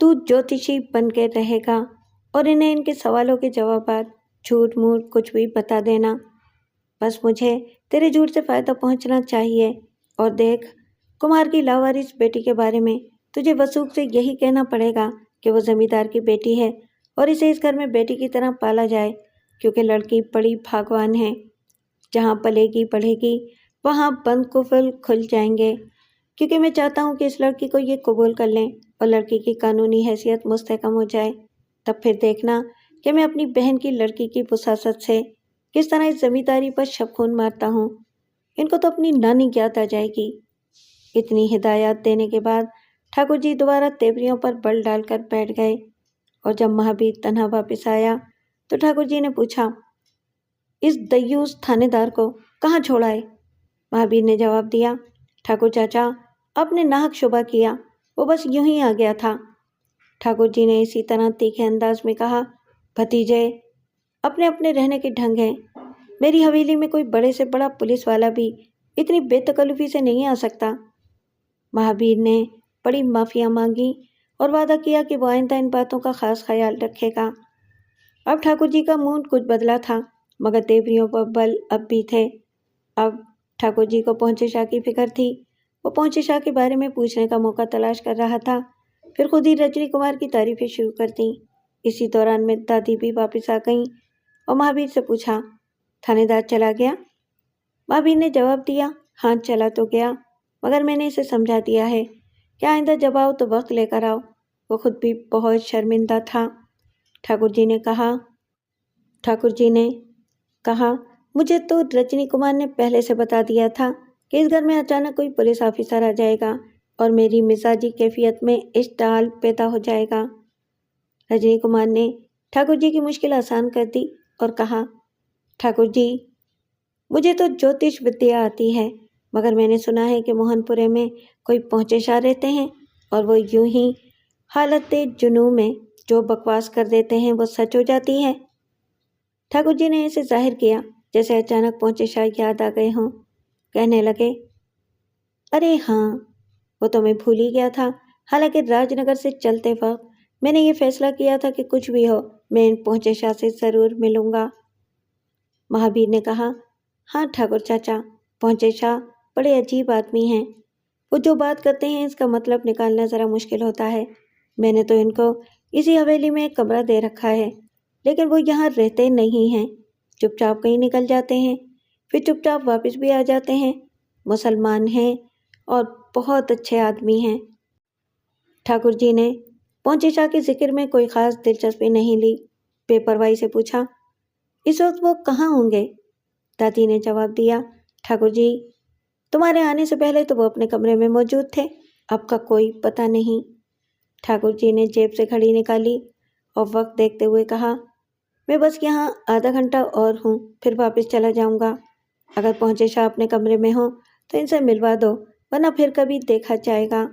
तू ज्योतिषी बन के रहेगा और इन्हें इनके सवालों के जवाबात झूठ मूठ कुछ भी बता देना। बस मुझे तेरे झूठ से फ़ायदा पहुँचना चाहिए। और देख, कुमार की लावारिस बेटी के बारे में तुझे वसूख से यही कहना पड़ेगा कि वो जमींदार की बेटी है और इसे इस घर में बेटी की तरह पाला जाए, क्योंकि लड़की बड़ी भागवान है। जहाँ पलेगी बढ़ेगी वहाँ बंद कुफल खुल जाएंगे, क्योंकि मैं चाहता हूँ कि इस लड़की को ये कबूल कर लें और लड़की की कानूनी हैसियत मुस्तहकम हो जाए। तब फिर देखना कि मैं अपनी बहन की लड़की की वसासत से किस तरह इस जमींदारी पर शबखून मारता हूँ। इनको तो अपनी नानी याद आ जाएगी। इतनी हिदायत देने के बाद ठाकुर जी दोबारा तेवरियों पर बल डालकर बैठ गए और जब महावीर तन्हा वापस आया तो ठाकुर जी ने पूछा, इस दయ్यूस थानेदार को कहाँ छोड़ा है? महावीर ने जवाब दिया, ठाकुर चाचा, आपने नाहक शुबा किया, वो बस यूं ही आ गया था। ठाकुर जी ने इसी तरह तीखे अंदाज में कहा, भतीजे, अपने अपने रहने के ढंग हैं। मेरी हवेली में कोई बड़े से बड़ा पुलिस वाला भी इतनी बेतकल्लुफी से नहीं आ सकता। महावीर ने बड़ी माफिया मांगी और वादा किया कि वो आइंदा इन बातों का खास ख्याल रखेगा। अब ठाकुर जी का मूड कुछ बदला था, मगर देवरियों पर बल अब भी थे। अब ठाकुर जी को पहुंचे शाह की फिक्र थी। वो पहुंचे शाह के बारे में पूछने का मौका तलाश कर रहा था। फिर खुद ही रजनी कुमार की तारीफें शुरू कर दी। इसी दौरान में दादी भी वापस आ गईं और महावीर से पूछा, थानेदार चला गया? महावीर ने जवाब दिया, हाँ चला तो गया, मगर मैंने इसे समझा दिया है कि आइंदा जब आओ तो वक्त लेकर आओ। वो खुद भी बहुत शर्मिंदा था। ठाकुर जी ने कहा, मुझे तो रजनी कुमार ने पहले से बता दिया था कि इस घर में अचानक कोई पुलिस ऑफिसर आ जाएगा और मेरी मिजाजी कैफियत में इश्ताल पैदा हो जाएगा। रजनी कुमार ने ठाकुर जी की मुश्किल आसान कर दी और कहा, ठाकुर जी, मुझे तो ज्योतिष विद्या आती है, मगर मैंने सुना है कि मोहनपुरे में कोई पहुँचे शाह रहते हैं और वो यूं ही हालत जुनून में जो बकवास कर देते हैं वो सच हो जाती है। ठाकुर जी ने इसे जाहिर किया जैसे अचानक पहुंचे शाह याद आ गए हों। कहने लगे, अरे हाँ, वो तो मैं भूल ही गया था। हालांकि राजनगर से चलते वक्त मैंने ये फैसला किया था कि कुछ भी हो मैं इन पहुंचे शाह से ज़रूर मिलूंगा। महावीर ने कहा, हाँ ठाकुर चाचा, पहुंचे शाह बड़े अजीब आदमी हैं। वो जो बात करते हैं इसका मतलब निकालना ज़रा मुश्किल होता है। मैंने तो इनको इसी हवेली में एक कमरा दे रखा है, लेकिन वो यहाँ रहते नहीं हैं। चुपचाप कहीं निकल जाते हैं, फिर चुपचाप वापस भी आ जाते हैं। मुसलमान हैं और बहुत अच्छे आदमी हैं। ठाकुर जी ने पहुंचे शाह के जिक्र में कोई ख़ास दिलचस्पी नहीं ली। बेपरवाही से पूछा, इस वक्त वो कहाँ होंगे? दादी ने जवाब दिया, ठाकुर जी, तुम्हारे आने से पहले तो वो अपने कमरे में मौजूद थे, अब का कोई पता नहीं। ठाकुर जी ने जेब से घड़ी निकाली और वक्त देखते हुए कहा, मैं बस यहाँ आधा घंटा और हूँ, फिर वापस चला जाऊँगा। अगर पहुँचे शाह अपने कमरे में हो तो इनसे मिलवा दो, वरना फिर कभी देखा जाएगा।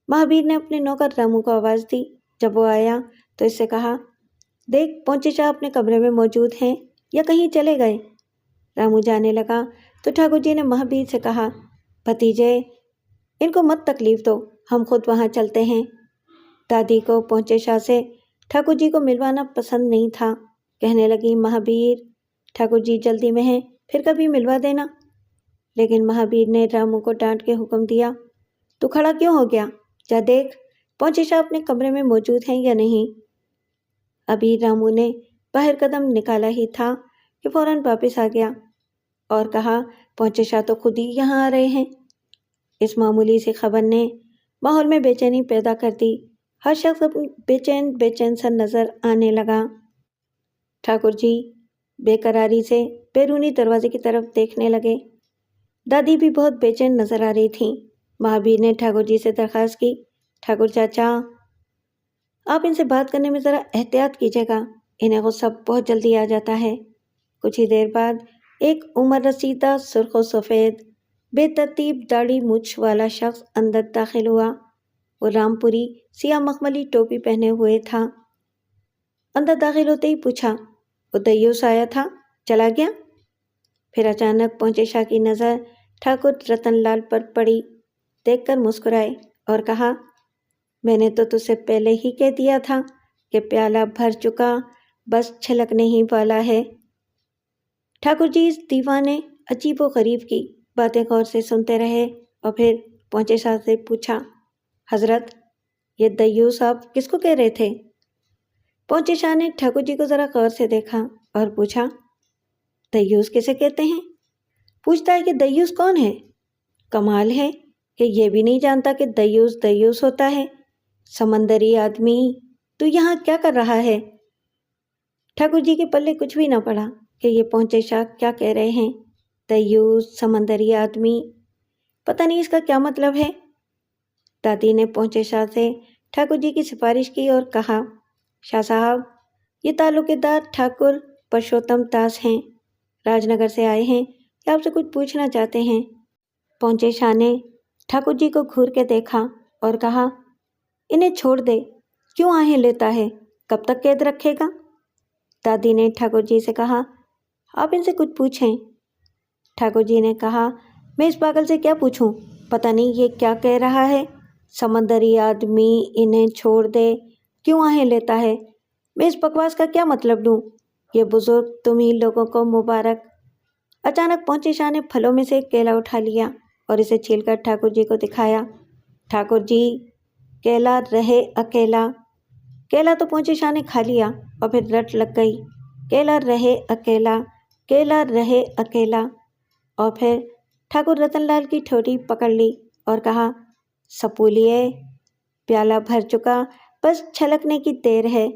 महावीर ने अपने नौकर रामू को आवाज़ दी। जब वो आया तो इससे कहा, देख, पहुँचे शाह अपने कमरे में मौजूद हैं या कहीं चले गए? रामू जाने लगा तो ठाकुर जी ने महावीर से कहा, भतीजे, इनको मत तकलीफ दो, हम खुद वहाँ चलते हैं। दादी को पहुँचे शाह से ठाकुर जी को मिलवाना पसंद नहीं था। कहने लगी, महावीर, ठाकुर जी जल्दी में हैं, फिर कभी मिलवा देना। लेकिन महावीर ने रामू को डांट के हुक्म दिया, तू खड़ा क्यों हो गया? जा देख, पहुँचे शाह अपने कमरे में मौजूद हैं या नहीं। अभी रामू ने बाहर कदम निकाला ही था कि फौरन वापस आ गया और कहा, पहुँचे शाह तो खुद ही यहाँ आ रहे हैं। इस मामूली सी खबर ने माहौल में बेचैनी पैदा कर दी हर शख्स अपनी बेचैन बेचैन सा नजर आने लगा। ठाकुर जी बेकरारी से बैरूनी दरवाजे की तरफ देखने लगे। दादी भी बहुत बेचैन नजर आ रही थी। महावीर ने ठाकुर जी से दरखास्त की, ठाकुर चाचा, आप इनसे बात करने में ज़रा एहतियात कीजिएगा, इन्हें गुस्सा बहुत जल्दी आ जाता है। कुछ ही देर बाद एक उम्र रसीदा सुर्ख सफ़ेद बेतरतीब दाढ़ी मूछ वाला शख्स अंदर दाखिल हुआ। वो रामपुरी सिया मखमली टोपी पहने हुए था। अंदर दाखिल होते ही पूछा, वो दयूस आया था, चला गया? फिर अचानक पहुंचे शाह की नज़र ठाकुर रतनलाल पर पड़ी। देखकर मुस्कुराए और कहा, मैंने तो तुझसे पहले ही कह दिया था कि प्याला भर चुका, बस छलकने ही वाला है। ठाकुर जी इस दीवाने अजीबो गरीब की बातें गौर से सुनते रहे और फिर पहुंचे शाह से पूछा, हजरत, ये दयूस आप किसको कह रहे थे? पहुंचे शाह ने ठाकुर जी को ज़रा गौर से देखा और पूछा, दयूस किसे कहते हैं? पूछता है कि दयूस कौन है? कमाल है कि ये भी नहीं जानता कि दयूस दयूस होता है। समंदरी आदमी, तू यहाँ क्या कर रहा है? ठाकुर जी के पल्ले कुछ भी न पड़ा कि ये पहुंचे शाह क्या कह रहे हैं। दयूस, समंदरी आदमी, पता नहीं इसका क्या मतलब है। दादी ने पहुंचे शाह से ठाकुर जी की सिफारिश की और कहा, शाह साहब, ये ताल्लुकेदार ठाकुर परशोत्तम दास हैं, राजनगर से आए हैं, ये आपसे कुछ पूछना चाहते हैं। पहुंचे शाह ने ठाकुर जी को घूर के देखा और कहा, इन्हें छोड़ दे, क्यों आहें लेता है, कब तक कैद रखेगा? दादी ने ठाकुर जी से कहा, आप इनसे कुछ पूछें। ठाकुर जी ने कहा, मैं इस पागल से क्या पूछूं, पता नहीं ये क्या कह रहा है। समंदरी आदमी, इन्हें छोड़ दे, क्यों आहें लेता है, मैं इस बकवास का क्या मतलब लूं? ये बुजुर्ग तुम ही लोगों को मुबारक। अचानक पहुंचे शाह ने फलों में से एक केला उठा लिया और इसे छीलकर ठाकुर जी को दिखाया। ठाकुर जी, केला रहे अकेला। केला तो पहुंचे शाह ने खा लिया और फिर रट लग गई, केला रहे अकेला, केला रहे अकेला। और फिर ठाकुर रतनलाल की ठोड़ी पकड़ ली और कहा, सपूलिए, प्याला भर चुका, बस छलकने की देर है।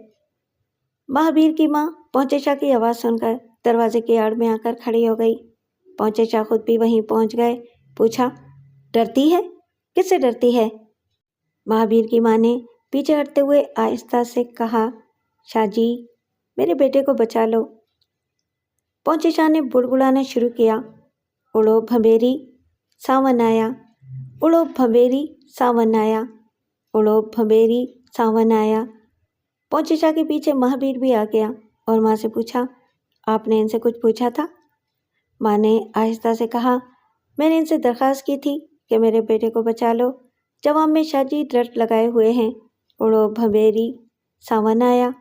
महावीर की माँ पहुंचे शाह की आवाज़ सुनकर दरवाजे की आड़ में आकर खड़ी हो गई। पहुंचे शाह खुद भी वहीं पहुंच गए। पूछा, डरती है? किससे डरती है? महावीर की माँ ने पीछे हटते हुए आहिस्ता से कहा, शाह जी, मेरे बेटे को बचा लो। पहुंचे शाह ने बुड़बुड़ाना शुरू किया, उड़ो भंबेरी, सावन आया, उड़ो भंबेरी, सावन आया, उड़ो भंबेरी, सावन आया। पहुंचे शाह के पीछे महावीर भी आ गया और माँ से पूछा, आपने इनसे कुछ पूछा था? माँ ने आहिस्ता से कहा, मैंने इनसे दरख्वास्त की थी कि मेरे बेटे को बचा लो। जवाब में शाह जी रट लगाए हुए हैं, उड़ो भंबेरी, सावन आया।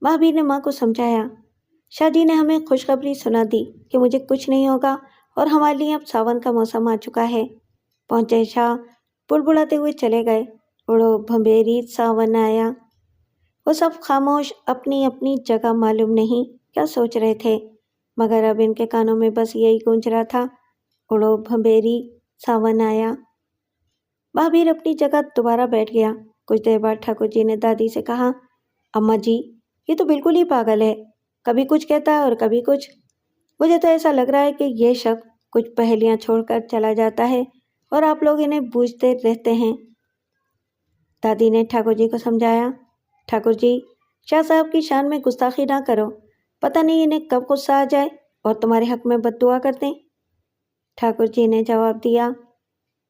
महावीर ने माँ को समझाया, शाह जी ने हमें खुशखबरी सुना दी कि मुझे कुछ नहीं होगा और हमारे लिए अब सावन का मौसम आ चुका है। पहुंचे शाह बुड़बुड़ाते हुए चले गए, उड़ो भंबेरी, सावन आया। वो सब खामोश अपनी अपनी जगह मालूम नहीं क्या सोच रहे थे, मगर अब इनके कानों में बस यही गूंज रहा था, उड़ो भंबेरी, सावन आया। महावीर अपनी जगह दोबारा बैठ गया। कुछ देर बाद ठाकुर जी ने दादी से कहा, अम्मा जी, ये तो बिल्कुल ही पागल है, कभी कुछ कहता है और कभी कुछ। मुझे तो ऐसा लग रहा है कि ये शख्स कुछ पहेलियां छोड़कर चला जाता है और आप लोग इन्हें बूझते रहते हैं। दादी ने ठाकुर जी को समझाया, ठाकुर जी, शाह साहब की शान में गुस्ताखी ना करो, पता नहीं इन्हें कब गुस्सा आ जाए और तुम्हारे हक में बद्दुआ कर दें। ठाकुर जी ने जवाब दिया,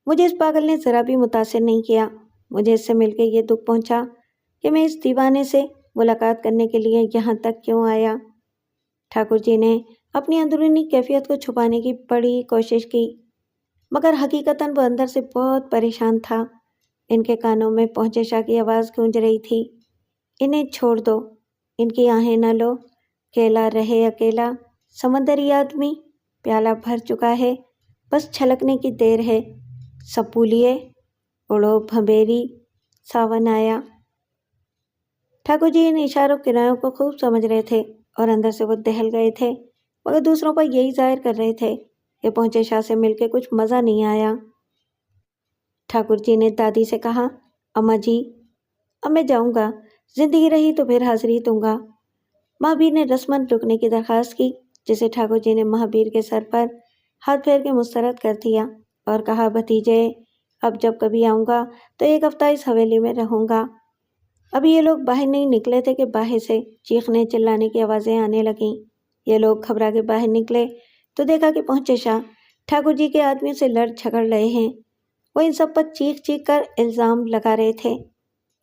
मुझे इस पागल ने ज़रा भी मुतासिर नहीं किया। मुझे इससे मिलकर ये दुख पहुंचा कि मैं इस दीवाने से मुलाकात करने के लिए यहाँ तक क्यों आया। ठाकुर जी ने अपनी अंदरूनी कैफियत को छुपाने की बड़ी कोशिश की, मगर हकीकतन वो अंदर से बहुत परेशान था। इनके कानों में पहुंचे शाह की आवाज़ गूंज रही थी, इन्हें छोड़ दो, इनकी आहें न लो, केला रहे अकेला, समंदरी आदमी, प्याला भर चुका है, बस छलकने की देर है। सपूलिए, उड़ो भंबेरी, सावन आया। ठाकुर जी इन इशारों किरायों को खूब समझ रहे थे और अंदर से वो दहल गए थे, मगर दूसरों पर यही जाहिर कर रहे थे कि पहुंचे शाह से मिलकर कुछ मज़ा नहीं आया। ठाकुर जी ने दादी से कहा, अम्मा जी, अब मैं जाऊंगा, जिंदगी रही तो फिर हाजिरी दूंगा। महावीर ने रस्मन रुकने की दरखास्त की, जिसे ठाकुर जी ने महावीर के सर पर हाथ फेर के मुस्तरद कर दिया और कहा, भतीजे, अब जब कभी आऊँगा तो एक हफ्ता इस हवेली में रहूँगा। अभी ये लोग बाहर नहीं निकले थे कि बाहर से चीखने चिल्लाने की आवाज़ें आने लगीं। ये लोग घबरा के बाहर निकले तो देखा कि पहुंचे शाह ठाकुर जी के आदमियों से लड़ झगड़ रहे हैं। वो इन सब पर चीख चीख कर इल्ज़ाम लगा रहे थे।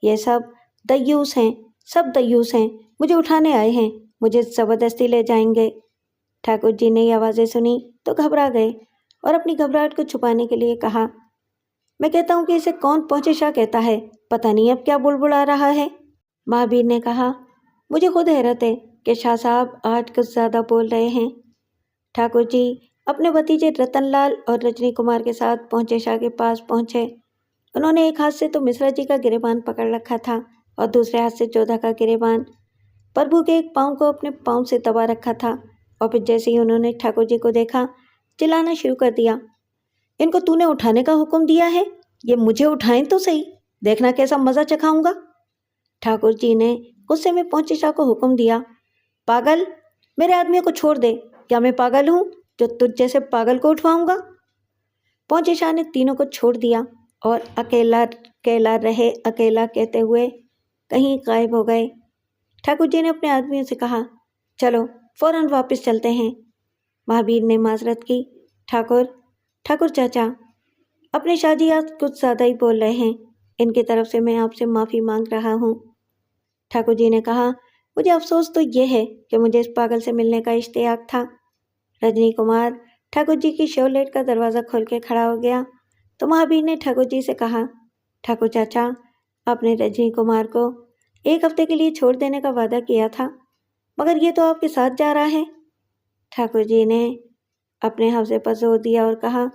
ये सब दయ్यूस हैं, सब दయ్यूस हैं, मुझे उठाने आए हैं, मुझे ज़बरदस्ती ले जाएंगे। ठाकुर जी ने ये आवाज़ें सुनी तो घबरा गए और अपनी घबराहट को छुपाने के लिए कहा, मैं कहता हूँ कि इसे कौन पहुँचे शाह कहता है, पता नहीं अब क्या बुलबुला रहा है। महावीर ने कहा, मुझे खुद हैरत है कि शाह साहब आज कुछ ज़्यादा बोल रहे हैं। ठाकुर जी अपने भतीजे रतनलाल और रजनी कुमार के साथ पहुँचे शाह के पास पहुँचे। उन्होंने एक हाथ से तो मिश्रा जी का गिरेबान पकड़ रखा था और दूसरे हाथ से जोधा का गिरेबान। प्रभु के एक पाँव को अपने पाँव से दबा रखा था और फिर जैसे ही उन्होंने ठाकुर जी को देखा, चिल्लाना शुरू कर दिया, इनको तूने उठाने का हुक्म दिया है? ये मुझे उठाएं तो सही, देखना कैसा मज़ा चखाऊंगा। ठाकुर जी ने गुस्से में पहुंचे शाह को हुक्म दिया, पागल, मेरे आदमियों को छोड़ दे, क्या मैं पागल हूँ जो तुझ जैसे पागल को उठवाऊंगा? पहुंचे शाह ने तीनों को छोड़ दिया और अकेला अकेला रहे अकेला कहते हुए कहीं गायब हो गए। ठाकुर जी ने अपने आदमियों से कहा, चलो फौरन वापस चलते हैं। महावीर ने माजरत की, ठाकुर चाचा, अपने शाहजी आज कुछ ज़्यादा ही बोल रहे हैं, इनकी तरफ से मैं आपसे माफ़ी मांग रहा हूँ। ठाकुर जी ने कहा, मुझे अफसोस तो ये है कि मुझे इस पागल से मिलने का इश्तियाक था। रजनी कुमार ठाकुर जी की शेवलेट का दरवाज़ा खोल के खड़ा हो गया तो महावीर ने ठाकुर जी से कहा, ठाकुर चाचा, आपने रजनी कुमार को एक हफ्ते के लिए छोड़ देने का वादा किया था, मगर ये तो आपके साथ जा रहा है। ठाकुर जी ने अपने हफ्ते पर जोर दिया और कहा,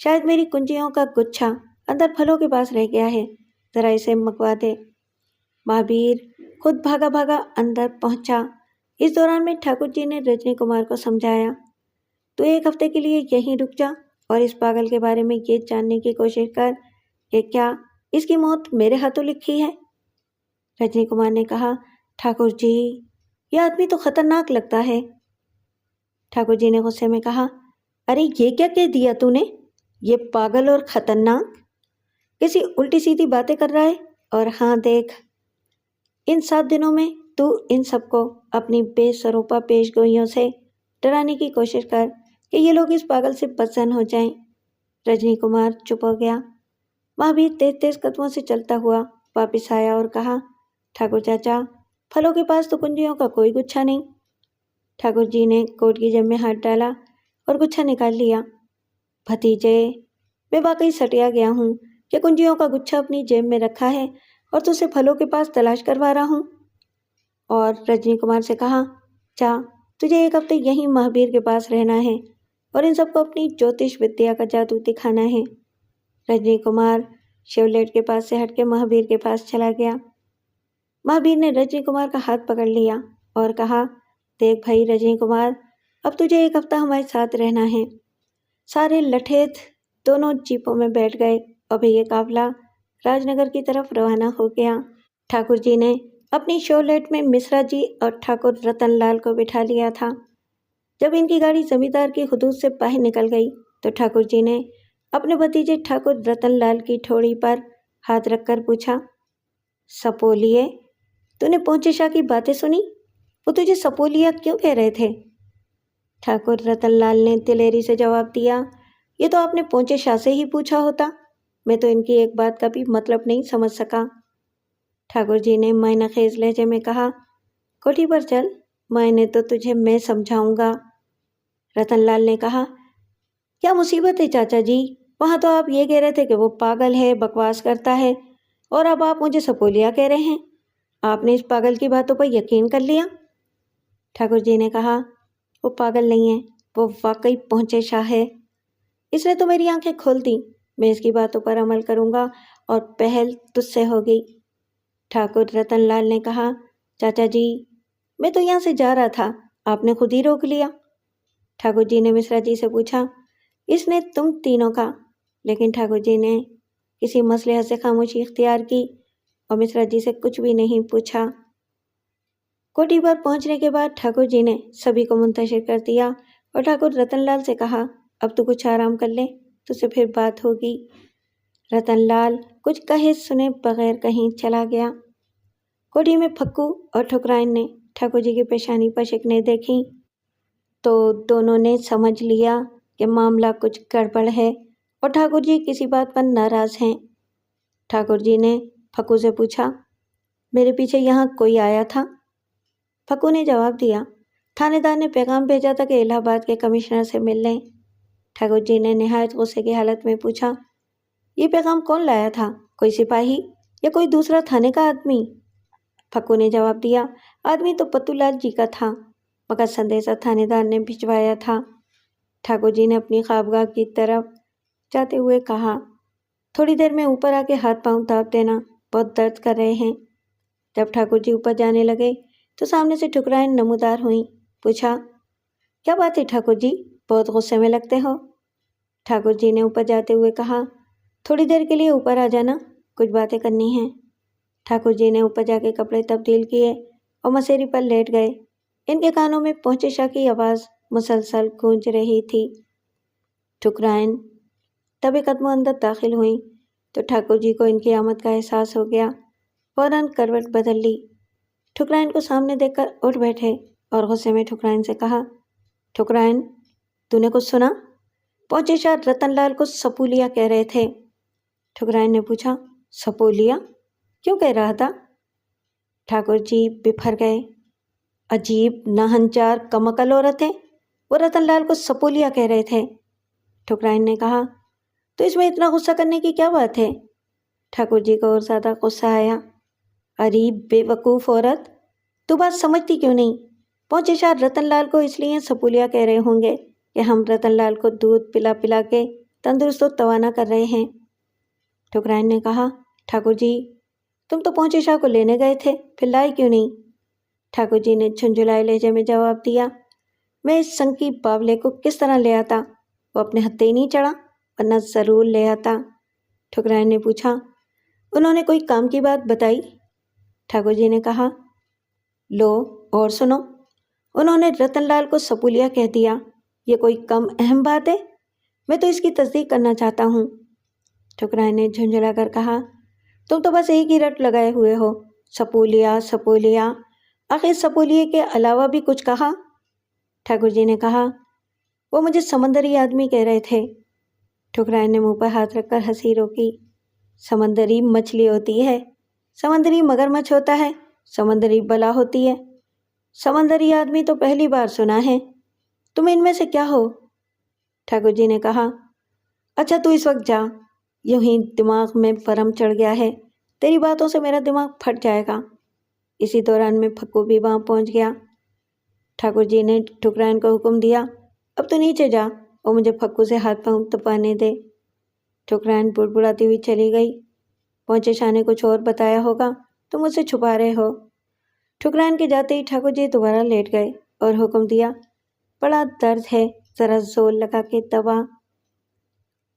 शायद मेरी कुंजियों का गुच्छा अंदर फलों के पास रह गया है, ज़रा इसे मंगवा दे। महावीर खुद भागा भागा अंदर पहुंचा। इस दौरान में ठाकुर जी ने रजनी कुमार को समझाया, तू एक हफ्ते के लिए यहीं रुक जा और इस पागल के बारे में ये जानने की कोशिश कर कि क्या इसकी मौत मेरे हाथों लिखी है। रजनी कुमार ने कहा, ठाकुर जी, यह आदमी तो खतरनाक लगता है। ठाकुर जी ने गुस्से में कहा, अरे ये क्या कह दिया तूने? ये पागल और खतरनाक किसी उल्टी सीधी बातें कर रहा है। और हाँ देख, इन 7 दिनों में तू इन सबको अपनी बेसरोपा पेशगोइयों से डराने की कोशिश कर कि ये लोग इस पागल से बदजन हो जाएं। रजनी कुमार चुप हो गया। महावीर तेज तेज कदमों से चलता हुआ वापिस आया और कहा, ठाकुर चाचा, फलों के पास तो कुंजियों का कोई गुच्छा नहीं। ठाकुर जी ने कोट की जेब में हाथ डाला और गुच्छा निकाल लिया। भतीजे, मैं वाकई सटिया गया हूँ कि कुंजियों का गुच्छा अपनी जेब में रखा है और तुझसे फलों के पास तलाश करवा रहा हूँ। और रजनी कुमार से कहा, जा, तुझे एक हफ्ते यहीं महावीर के पास रहना है और इन सबको अपनी ज्योतिष विद्या का जादू दिखाना है। रजनी कुमार शेवलेट के पास से हटके महावीर के पास चला गया। महावीर ने रजनी कुमार का हाथ पकड़ लिया और कहा, देख भाई रजनी कुमार, अब तुझे एक हफ्ता हमारे साथ रहना है। सारे लठेत दोनों जीपों में बैठ गए और फिर ये काफिला राजनगर की तरफ रवाना हो गया। ठाकुर जी ने अपनी शेवलेट में मिश्रा जी और ठाकुर रतनलाल को बिठा लिया था। जब इनकी गाड़ी जमींदार की हुदूद से बाहर निकल गई तो ठाकुर जी ने अपने भतीजे ठाकुर रतनलाल की ठोड़ी पर हाथ रखकर पूछा, सपोलिए, तूने पहुंचे शाह की बातें सुनी? वो तुझे सपोलिया क्यों कह रहे थे? ठाकुर रतनलाल ने दिलेरी से जवाब दिया, ये तो आपने पहुंचे शाह से ही पूछा होता, मैं तो इनकी एक बात का भी मतलब नहीं समझ सका। ठाकुर जी ने मायनाखेज लहजे में कहा, कोठी पर चल, मायने तो तुझे मैं समझाऊंगा। रतनलाल ने कहा, क्या मुसीबत है चाचा जी, वहाँ तो आप ये कह रहे थे कि वो पागल है, बकवास करता है, और अब आप मुझे सपोलिया कह रहे हैं। आपने इस पागल की बातों पर यकीन कर लिया। ठाकुर जी ने कहा, वो पागल नहीं है, वो वाकई पहुँचे शाह है। इसने तो मेरी आंखें खोल दी। मैं इसकी बातों पर अमल करूँगा और पहल तुझसे होगी। ठाकुर रतनलाल ने कहा, चाचा जी, मैं तो यहाँ से जा रहा था, आपने खुद ही रोक लिया। ठाकुर जी ने मिश्रा जी से पूछा, इसने तुम तीनों का? लेकिन ठाकुर जी ने किसी मसले से खामोशी इख्तियार की और मिश्रा जी से कुछ भी नहीं पूछा। कोठी पर पहुंचने के बाद ठाकुर जी ने सभी को मुंतशिर कर दिया और ठाकुर रतनलाल से कहा, अब तू कुछ आराम कर ले, तुझसे फिर बात होगी। रतनलाल कुछ कहे सुने बगैर कहीं चला गया। कोठी में फक्कू और ठुकराइन ने ठाकुर जी की पेशानी पर शिकने देखी तो दोनों ने समझ लिया कि मामला कुछ गड़बड़ है और ठाकुर जी किसी बात पर नाराज हैं। ठाकुर जी ने फक्कू से पूछा, मेरे पीछे यहाँ कोई आया था? फक्कू ने जवाब दिया, थानेदार ने पैगाम भेजा था कि इलाहाबाद के कमिश्नर से मिल लें। ठाकुर जी ने निहायत गुस्से की हालत में पूछा, ये पैगाम कौन लाया था? कोई सिपाही या कोई दूसरा थाने का आदमी? फक्कू ने जवाब दिया, आदमी तो पत्तूलाल जी का था, मगर संदेशा थानेदार ने भिजवाया था। ठाकुर जी ने अपनी ख्वाबगाह की तरफ जाते हुए कहा, थोड़ी देर में ऊपर आके हाथ पांव दाब देना, बहुत दर्द कर रहे हैं। जब ठाकुर जी ऊपर जाने लगे तो सामने से ठुकराइन नमूदार हुई। पूछा, क्या बात है ठाकुर जी, बहुत गुस्से में लगते हो? ठाकुर जी ने ऊपर जाते हुए कहा, थोड़ी देर के लिए ऊपर आ जाना, कुछ बातें करनी हैं। ठाकुर जी ने ऊपर जाके कपड़े तब्दील किए और मसेरी पर लेट गए। इनके कानों में पहुंचे शाह की आवाज़ मुसलसल गूंज रही थी। ठुकराइन तभी कदमों अंदर दाखिल हुई तो ठाकुर जी को इनकी आमद का एहसास हो गया। फौरन करवट बदल ली। ठुकराइन को सामने देखकर उठ बैठे और गुस्से में ठुकराइन से कहा, ठुकराइन, तूने कुछ सुना? पहुंचे शाह रतनलाल को सपूलिया कह रहे थे। ठुकराइन ने पूछा, सपूलिया? क्यों कह रहा था? ठाकुर जी बिफर गए। अजीब नाहंचार कमकल औरत है, वो रतनलाल को सपूलिया कह रहे थे। ठुकराइन ने कहा, तो इसमें इतना गुस्सा करने की क्या बात है? ठाकुर जी को और ज़्यादा गुस्सा आया। अरे बेवकूफ़ औरत, तू बात समझती क्यों नहीं? पहुंचे शाह रतनलाल को इसलिए सपूलिया कह रहे होंगे कि हम रतनलाल को दूध पिला पिला के तंदुरुस्त और तवाना कर रहे हैं। ठुकराइन ने कहा, ठाकुर जी, तुम तो पहुंचे शाह को लेने गए थे, फिर लाए क्यों नहीं? ठाकुर जी ने झुंझुलाए लहजे में जवाब दिया, मैं इस संकी बावले को किस तरह ले आता? वो अपने हत्थे ही नहीं चढ़ा, वरना ज़रूर ले आता। ठुकराइन ने पूछा, उन्होंने कोई काम की बात बताई? ठाकुर जी ने कहा, लो और सुनो, उन्होंने रतनलाल को सपूलिया कह दिया। ये कोई कम अहम बात है? मैं तो इसकी तस्दीक करना चाहता हूँ। ठुकराइन ने झुंझुला कर कहा, तुम तो बस एक ही रट लगाए हुए हो, सपूलिया सपूलिया। आखिर सपूलिये के अलावा भी कुछ कहा? ठाकुर जी ने कहा, वो मुझे समंदरी आदमी कह रहे थे। ठुकराइन ने मुंह पर हाथ रखकर हंसी रोकी। समंदरी मछली होती है, समंदरी मगरमच्छ होता है, समंदरी बला होती है। समंदरी आदमी तो पहली बार सुना है। तुम इनमें से क्या हो? ठाकुर जी ने कहा, अच्छा तू इस वक्त जा, यूं ही दिमाग में भरम चढ़ गया है, तेरी बातों से मेरा दिमाग फट जाएगा। इसी दौरान में फक्कू भी वहाँ पहुँच गया। ठाकुर जी ने ठुकराइन को हुक्म दिया, अब तो नीचे जा और मुझे फक्कू से हाथ पांव तपाने दे। ठुकराइन बुड़बुड़ाती हुई चली गई। पहुंचे शाह ने कुछ और बताया होगा, तुम मुझसे छुपा रहे हो। ठुकराइन के जाते ही ठाकुर जी दोबारा लेट गए और हुक्म दिया, बड़ा दर्द है, जरा जोर लगा के दबा।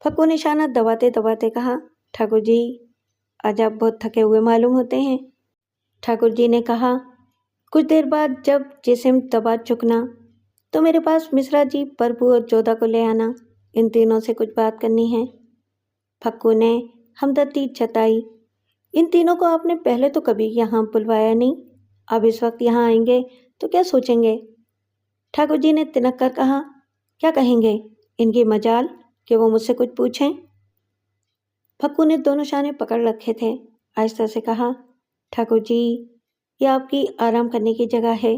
फक्कू ने शाना दबाते दबाते कहा, ठाकुर जी, आज आप बहुत थके हुए मालूम होते हैं। ठाकुर जी ने कहा, कुछ देर बाद जब जिस्म दबा चुकना तो मेरे पास मिश्रा जी, प्रभु और जोधा को ले आना, इन तीनों से कुछ बात करनी है। फक्कू ने हमदर्दी जताई, इन तीनों को आपने पहले तो कभी यहाँ बुलवाया नहीं, अब इस वक्त यहाँ आएंगे तो क्या सोचेंगे? ठाकुर जी ने तिनक कर कहा, क्या कहेंगे? इनकी मजाल कि वो मुझसे कुछ पूछें। फक्कू ने दोनों शाने पकड़ रखे थे। आहिस्ता से कहा, ठाकुर जी, ये आपकी आराम करने की जगह है।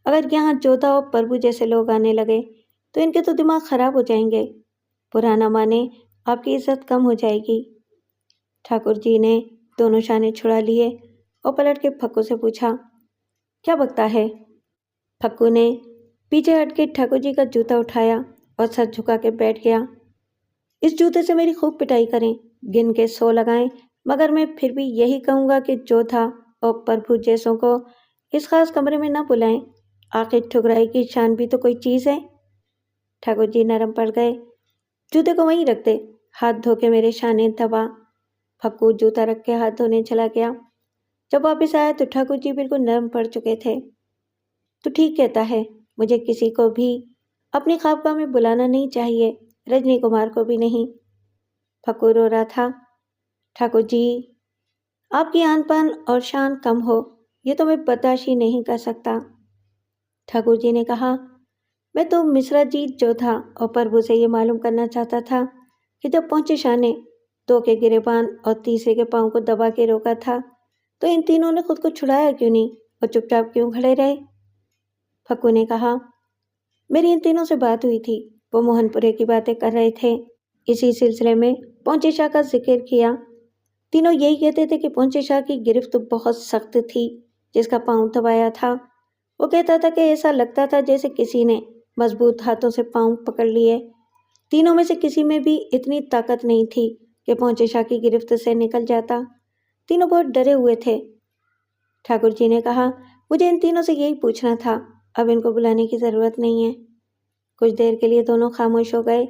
अगर यहाँ जोधा और प्रभु जैसे लोग आने लगे तो इनके तो दिमाग खराब हो जाएंगे। पुराना माने आपकी इज्जत कम हो जाएगी। ठाकुर जी ने दोनों शाने छुड़ा लिए और पलट के फक्कू से पूछा, क्या बकता है? फक्कू ने पीछे हट के ठाकुर जी का जूता उठाया और सर झुका के बैठ गया। इस जूते से मेरी खूब पिटाई करें, गिन के 100 लगाएं, मगर मैं फिर भी यही कहूँगा कि जोधा और प्रभु जैसों को इस खास कमरे में ना बुलाएं। आखिर ठुकराई की शान भी तो कोई चीज़ है। ठाकुर जी नरम पड़ गए। जूते को वहीं रख दे, हाथ धो के मेरे शाने दबा। फक्कू जूता रख के हाथ धोने चला गया। जब वापस आया तो ठाकुर जी बिल्कुल नरम पड़ चुके थे। तू ठीक कहता है, मुझे किसी को भी अपनी खाबका में बुलाना नहीं चाहिए, रजनी कुमार को भी नहीं। फक्कू रो रहा था। ठाकुर जी, आपकी आन पान और शान कम हो, ये तो मैं बर्दाश्त ही नहीं कर सकता। ठाकुर जी ने कहा, मैं तो मिश्रा जी जो था और प्रभु से ये मालूम करना चाहता था कि जब पहुंचे शाह ने 2 के गिरेबान और तीसरे के पांव को दबा के रोका था तो इन तीनों ने खुद को छुड़ाया क्यों नहीं और चुपचाप क्यों खड़े रहे। फक्कू ने कहा, मेरी इन तीनों से बात हुई थी, वो मोहनपुरे की बातें कर रहे थे। इसी सिलसिले में पहुंचे शाह का जिक्र किया। तीनों यही कहते थे कि पहुंचे शाह की गिरफ्त बहुत सख्त थी, जिसका पांव दबाया था। वो कहता था कि ऐसा लगता था जैसे किसी ने मजबूत हाथों से पांव पकड़ लिए। तीनों में से किसी में भी इतनी ताकत नहीं थी कि पहुंचे शाह की गिरफ्त से निकल जाता। तीनों बहुत डरे हुए थे। ठाकुर जी ने कहा, मुझे इन तीनों से यही पूछना था, अब इनको बुलाने की जरूरत नहीं है। कुछ देर के लिए दोनों खामोश हो गए।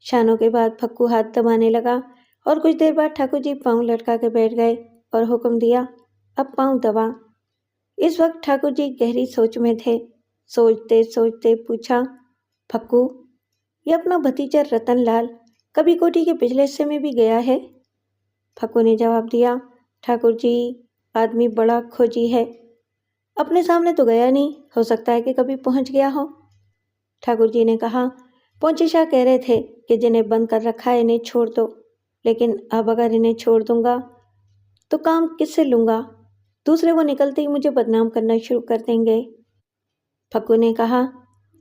शानों के बाद फक्कू हाथ दबाने लगा और कुछ देर बाद ठाकुर जी पांव लटका के बैठ गए और हुक्म दिया, अब पांव दबा। इस वक्त ठाकुर जी गहरी सोच में थे। सोचते सोचते पूछा, फक्कू, ये अपना भतीजा रतन लाल कभी कोठी के पिछले हिस्से में भी गया है? फक्कू ने जवाब दिया, ठाकुर जी, आदमी बड़ा खोजी है, अपने सामने तो गया नहीं, हो सकता है कि कभी पहुंच गया हो। ठाकुर जी ने कहा, पहुंचे शाह कह रहे थे कि जिन्हें बंद कर रखा है इन्हें छोड़ दो, लेकिन अब अगर इन्हें छोड़ दूंगा तो काम किससे लूंगा? दूसरे वो निकलते ही मुझे बदनाम करना शुरू कर देंगे। फक्कू ने कहा,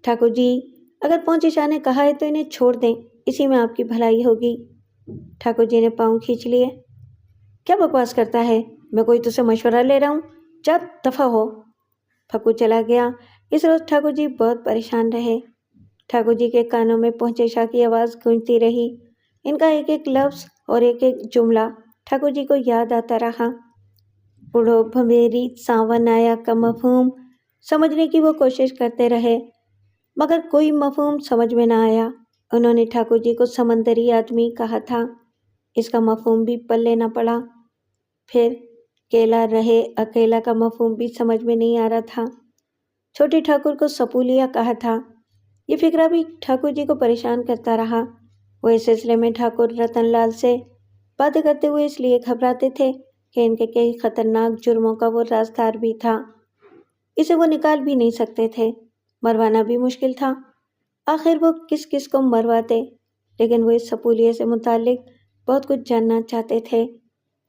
ठाकुर जी, अगर पहुंचे शाह ने कहा है तो इन्हें छोड़ दें, इसी में आपकी भलाई होगी। ठाकुर जी ने पांव खींच लिए। क्या बकवास करता है, मैं कोई तुझसे मशवरा ले रहा हूँ, जा दफा हो। फक्कू चला गया। इस रोज ठाकुर जी बहुत परेशान रहे। ठाकुर जी के कानों में पहुंचे शाह की आवाज़ गूंजती रही। इनका एक एक लफ्ज़ और एक एक जुमला ठाकुर जी को याद आता रहा। उड़ो भंवेरी सावन आया का मफहूम समझने की वो कोशिश करते रहे, मगर कोई मफहूम समझ में ना आया। उन्होंने ठाकुर जी को समंदरी आदमी कहा था, इसका मफहूम भी पल्ले न पड़ा। फिर केला रहे अकेला का मफहूम भी समझ में नहीं आ रहा था। छोटे ठाकुर को सपूलिया कहा था। ये फिक्रा भी ठाकुर जी को परेशान करता रहा। वो इस सिलसिले में ठाकुर रतनलाल से बातें करते हुए इसलिए घबराते थे कि इनके कई खतरनाक जुर्मों का वो राजदार भी था। इसे वो निकाल भी नहीं सकते थे, मरवाना भी मुश्किल था। आखिर वो किस किस को मरवाते, लेकिन वो इस सपूलिये से मुतालिक बहुत कुछ जानना चाहते थे।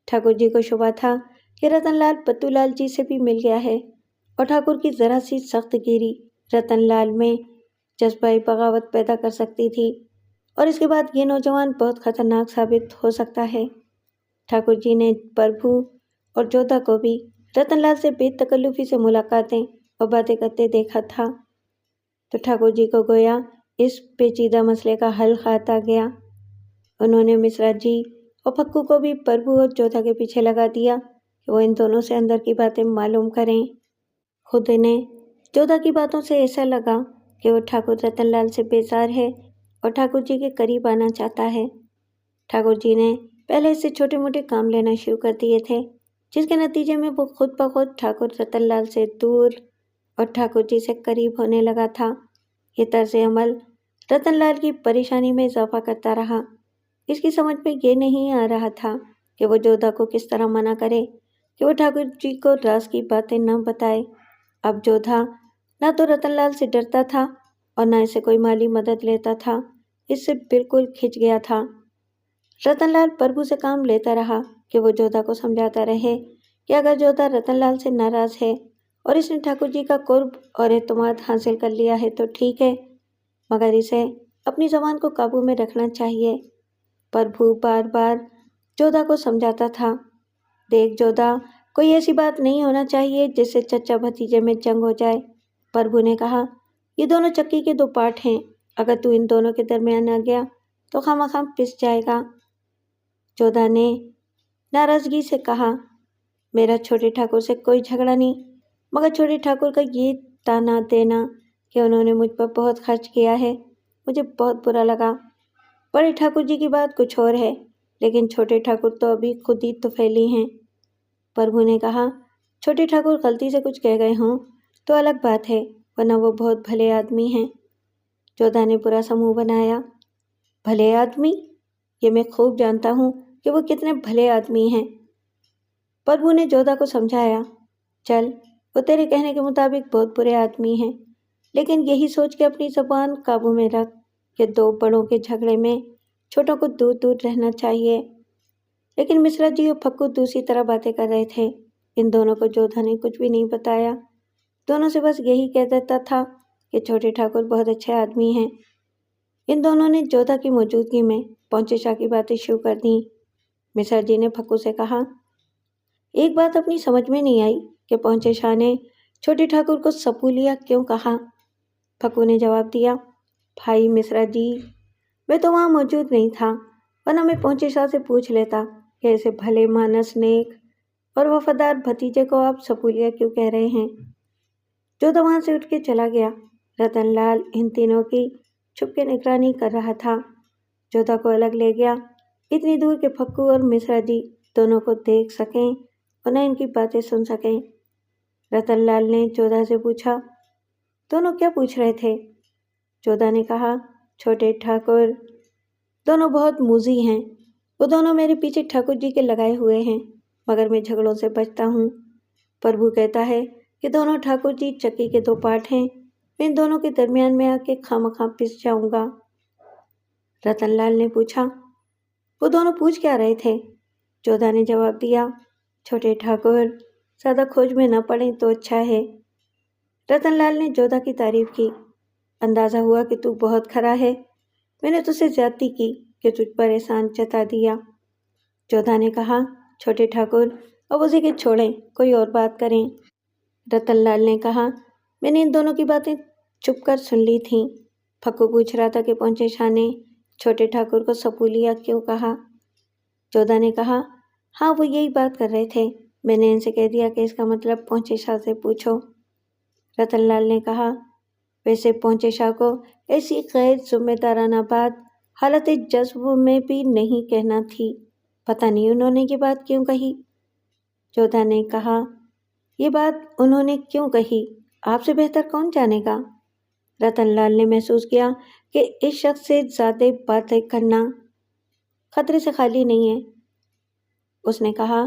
ठाकुर जी को शुबा था कि रतनलाल पत्तूलाल जी से भी मिल गया है और ठाकुर की जरा सी सख्त गिरी रतनलाल में जज्बाई बगावत पैदा कर सकती थी और इसके बाद ये नौजवान बहुत खतरनाक साबित हो सकता है। ठाकुर जी ने प्रभु और जोधा को भी रतनलाल से बेतकल्लुफी से मुलाकातें और बातें करते देखा था, तो ठाकुर जी को गोया इस पेचीदा मसले का हल हाथ आ गया। उन्होंने मिश्रा जी और फक्कू को भी प्रभु और जोधा के पीछे लगा दिया कि वो इन दोनों से अंदर की बातें मालूम करें। खुद इन्हें जोधा की बातों से ऐसा लगा कि वो ठाकुर रतनलाल से बेजार है और ठाकुर जी के करीब आना चाहता है। ठाकुर जी ने पहले से छोटे मोटे काम लेना शुरू कर दिए थे, जिसके नतीजे में वो खुद ब खुद ठाकुर रतनलाल से दूर और ठाकुर जी से करीब होने लगा था। ये तर्ज अमल रतनलाल की परेशानी में इजाफा करता रहा। इसकी समझ में ये नहीं आ रहा था कि वो जोधा को किस तरह मना करे कि वो ठाकुर जी को राज की बातें न बताए। अब जोधा ना तो रतनलाल से डरता था और ना इसे कोई माली मदद लेता था। इससे बिल्कुल खिंच गया था। रतनलाल प्रभु से काम लेता रहा कि वो जोधा को समझाता रहे कि अगर जोधा रतनलाल से नाराज है और इसने ठाकुर जी का कुर्ब और एतमाद हासिल कर लिया है तो ठीक है, मगर इसे अपनी ज़बान को काबू में रखना चाहिए। प्रभु बार बार जोधा को समझाता था, देख जोधा, कोई ऐसी बात नहीं होना चाहिए जिससे चचा भतीजे में जंग हो जाए। प्रभु ने कहा, ये दोनों चक्की के 2 पार्ट हैं, अगर तू इन दोनों के दरमियान आ गया तो खामखाम पिस जाएगा। जोधा ने नाराजगी से कहा, मेरा छोटे ठाकुर से कोई झगड़ा नहीं, मगर छोटे ठाकुर का ये ताना देना कि उन्होंने मुझ पर बहुत खर्च किया है, मुझे बहुत बुरा लगा। बड़े ठाकुर जी की बात कुछ और है, लेकिन छोटे ठाकुर तो अभी खुद ही तुफैली हैं। प्रभु ने कहा, छोटे ठाकुर गलती से कुछ कह गए हों तो अलग बात है, वरना वो बहुत भले आदमी हैं। जोधा ने पूरा समूह बनाया। भले आदमी? ये मैं खूब जानता हूँ कि वो कितने भले आदमी हैं। प्रभु ने जोधा को समझाया, चल, वो तेरे कहने के मुताबिक बहुत बुरे आदमी हैं, लेकिन यही सोच के अपनी ज़बान काबू में रख कि दो बड़ों के झगड़े में छोटों को दूर दूर रहना चाहिए। लेकिन मिश्रा जी और फक्कू दूसरी तरह बातें कर रहे थे। इन दोनों को जोधा ने कुछ भी नहीं बताया। दोनों से बस यही कह देता था कि छोटे ठाकुर बहुत अच्छे आदमी हैं। इन दोनों ने जोधा की मौजूदगी में पहुंचे शाह की बातें शुरू कर दी। मिश्रा जी ने फक्कू से कहा, एक बात अपनी समझ में नहीं आई कि पहुंचे शाह ने छोटे ठाकुर को सपूलिया क्यों कहा। फक्कू ने जवाब दिया, भाई मिश्रा जी, मैं तो वहाँ मौजूद नहीं था, वरना मैं पहुंचे शाह से पूछ लेता कि ऐसे भले मानस नेक और वफादार भतीजे को आप सपूलिया क्यों कह रहे हैं। जोधा वहाँ से उठ के चला गया। रतनलाल इन तीनों की छुप के निगरानी कर रहा था। जोधा को अलग ले गया, इतनी दूर के फक्कू और मिश्रा जी दोनों को देख सकें और न इनकी बातें सुन सकें। रतनलाल ने जोधा से पूछा, दोनों क्या पूछ रहे थे? जोधा ने कहा, छोटे ठाकुर दोनों बहुत मूजी हैं। वो दोनों मेरे पीछे ठाकुर जी के लगाए हुए हैं, मगर मैं झगड़ों से बचता हूँ। प्रभु कहता है कि दोनों ठाकुर जी चक्की के दो पार्ट हैं, मैं इन दोनों के दरमियान में आके खामखा पिस जाऊंगा। रतनलाल ने पूछा, वो दोनों पूछ क्या रहे थे? जोधा ने जवाब दिया, छोटे ठाकुर ज़्यादा खोज में न पड़े तो अच्छा है। रतनलाल ने जोधा की तारीफ की। अंदाज़ा हुआ कि तू बहुत खरा है, मैंने तुझसे ज्यादती की कि तुझ पर एहसान जता दिया। जोधा ने कहा, छोटे ठाकुर अब उसी के छोड़ें, कोई और बात करें। रतनलाल ने कहा, मैंने इन दोनों की बातें चुप कर सुन ली थीं। फक्कू पूछ रहा था कि पहुंचे शाह ने छोटे ठाकुर को सपूलिया क्यों कहा। जोधा ने कहा, हाँ वो यही बात कर रहे थे, मैंने इनसे कह दिया कि इसका मतलब पहुंचे शाह से पूछो। रतनलाल ने कहा, वैसे पहुंचे शाह को ऐसी गैर जिम्मेदाराना बात हालत जज्ब में भी नहीं कहना थी, पता नहीं उन्होंने ये बात क्यों कही। जोधा ने कहा, ये बात उन्होंने क्यों कही आपसे बेहतर कौन जानेगा। रतनलाल ने महसूस किया कि इस शख्स से ज़्यादा बातें करना खतरे से खाली नहीं है। उसने कहा,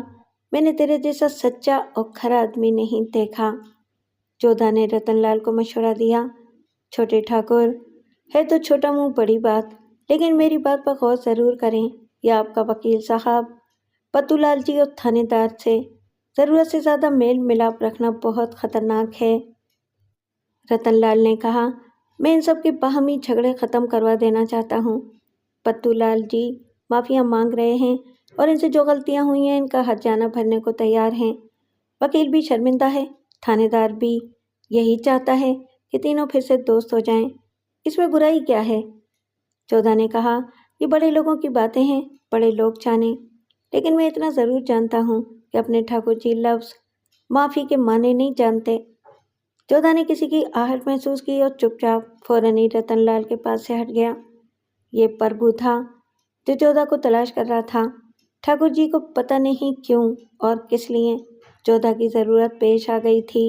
मैंने तेरे जैसा सच्चा और खरा आदमी नहीं देखा। जोधा ने रतनलाल को मशवरा दिया, छोटे ठाकुर है तो छोटा मुंह बड़ी बात, लेकिन मेरी बात पर गौर ज़रूर करें। यह आपका वकील साहब पत्तूलाल जी और थानेदार से ज़रूरत से ज़्यादा मेल मिलाप रखना बहुत ख़तरनाक है। रतनलाल ने कहा, मैं इन सब के बाहमी झगड़े ख़त्म करवा देना चाहता हूँ। पत्तूलाल जी माफ़िया मांग रहे हैं और इनसे जो गलतियाँ हुई हैं इनका हर्जाना भरने को तैयार हैं। वकील भी शर्मिंदा है, थानेदार भी यही चाहता है कि तीनों फिर से दोस्त हो जाएं। इसमें बुराई क्या है? जोधा ने कहा, ये बड़े लोगों की बातें हैं, बड़े लोग जाने, लेकिन मैं इतना ज़रूर जानता हूँ कि अपने ठाकुर जी लफ्ज़ माफ़ी के माने नहीं जानते। जोधा ने किसी की आहट महसूस की और चुपचाप फौरन ही रतनलाल के पास से हट गया। ये प्रभु था जो जोधा को तलाश कर रहा था। ठाकुर जी को पता नहीं क्यों और किस लिए जोधा की ज़रूरत पेश आ गई थी।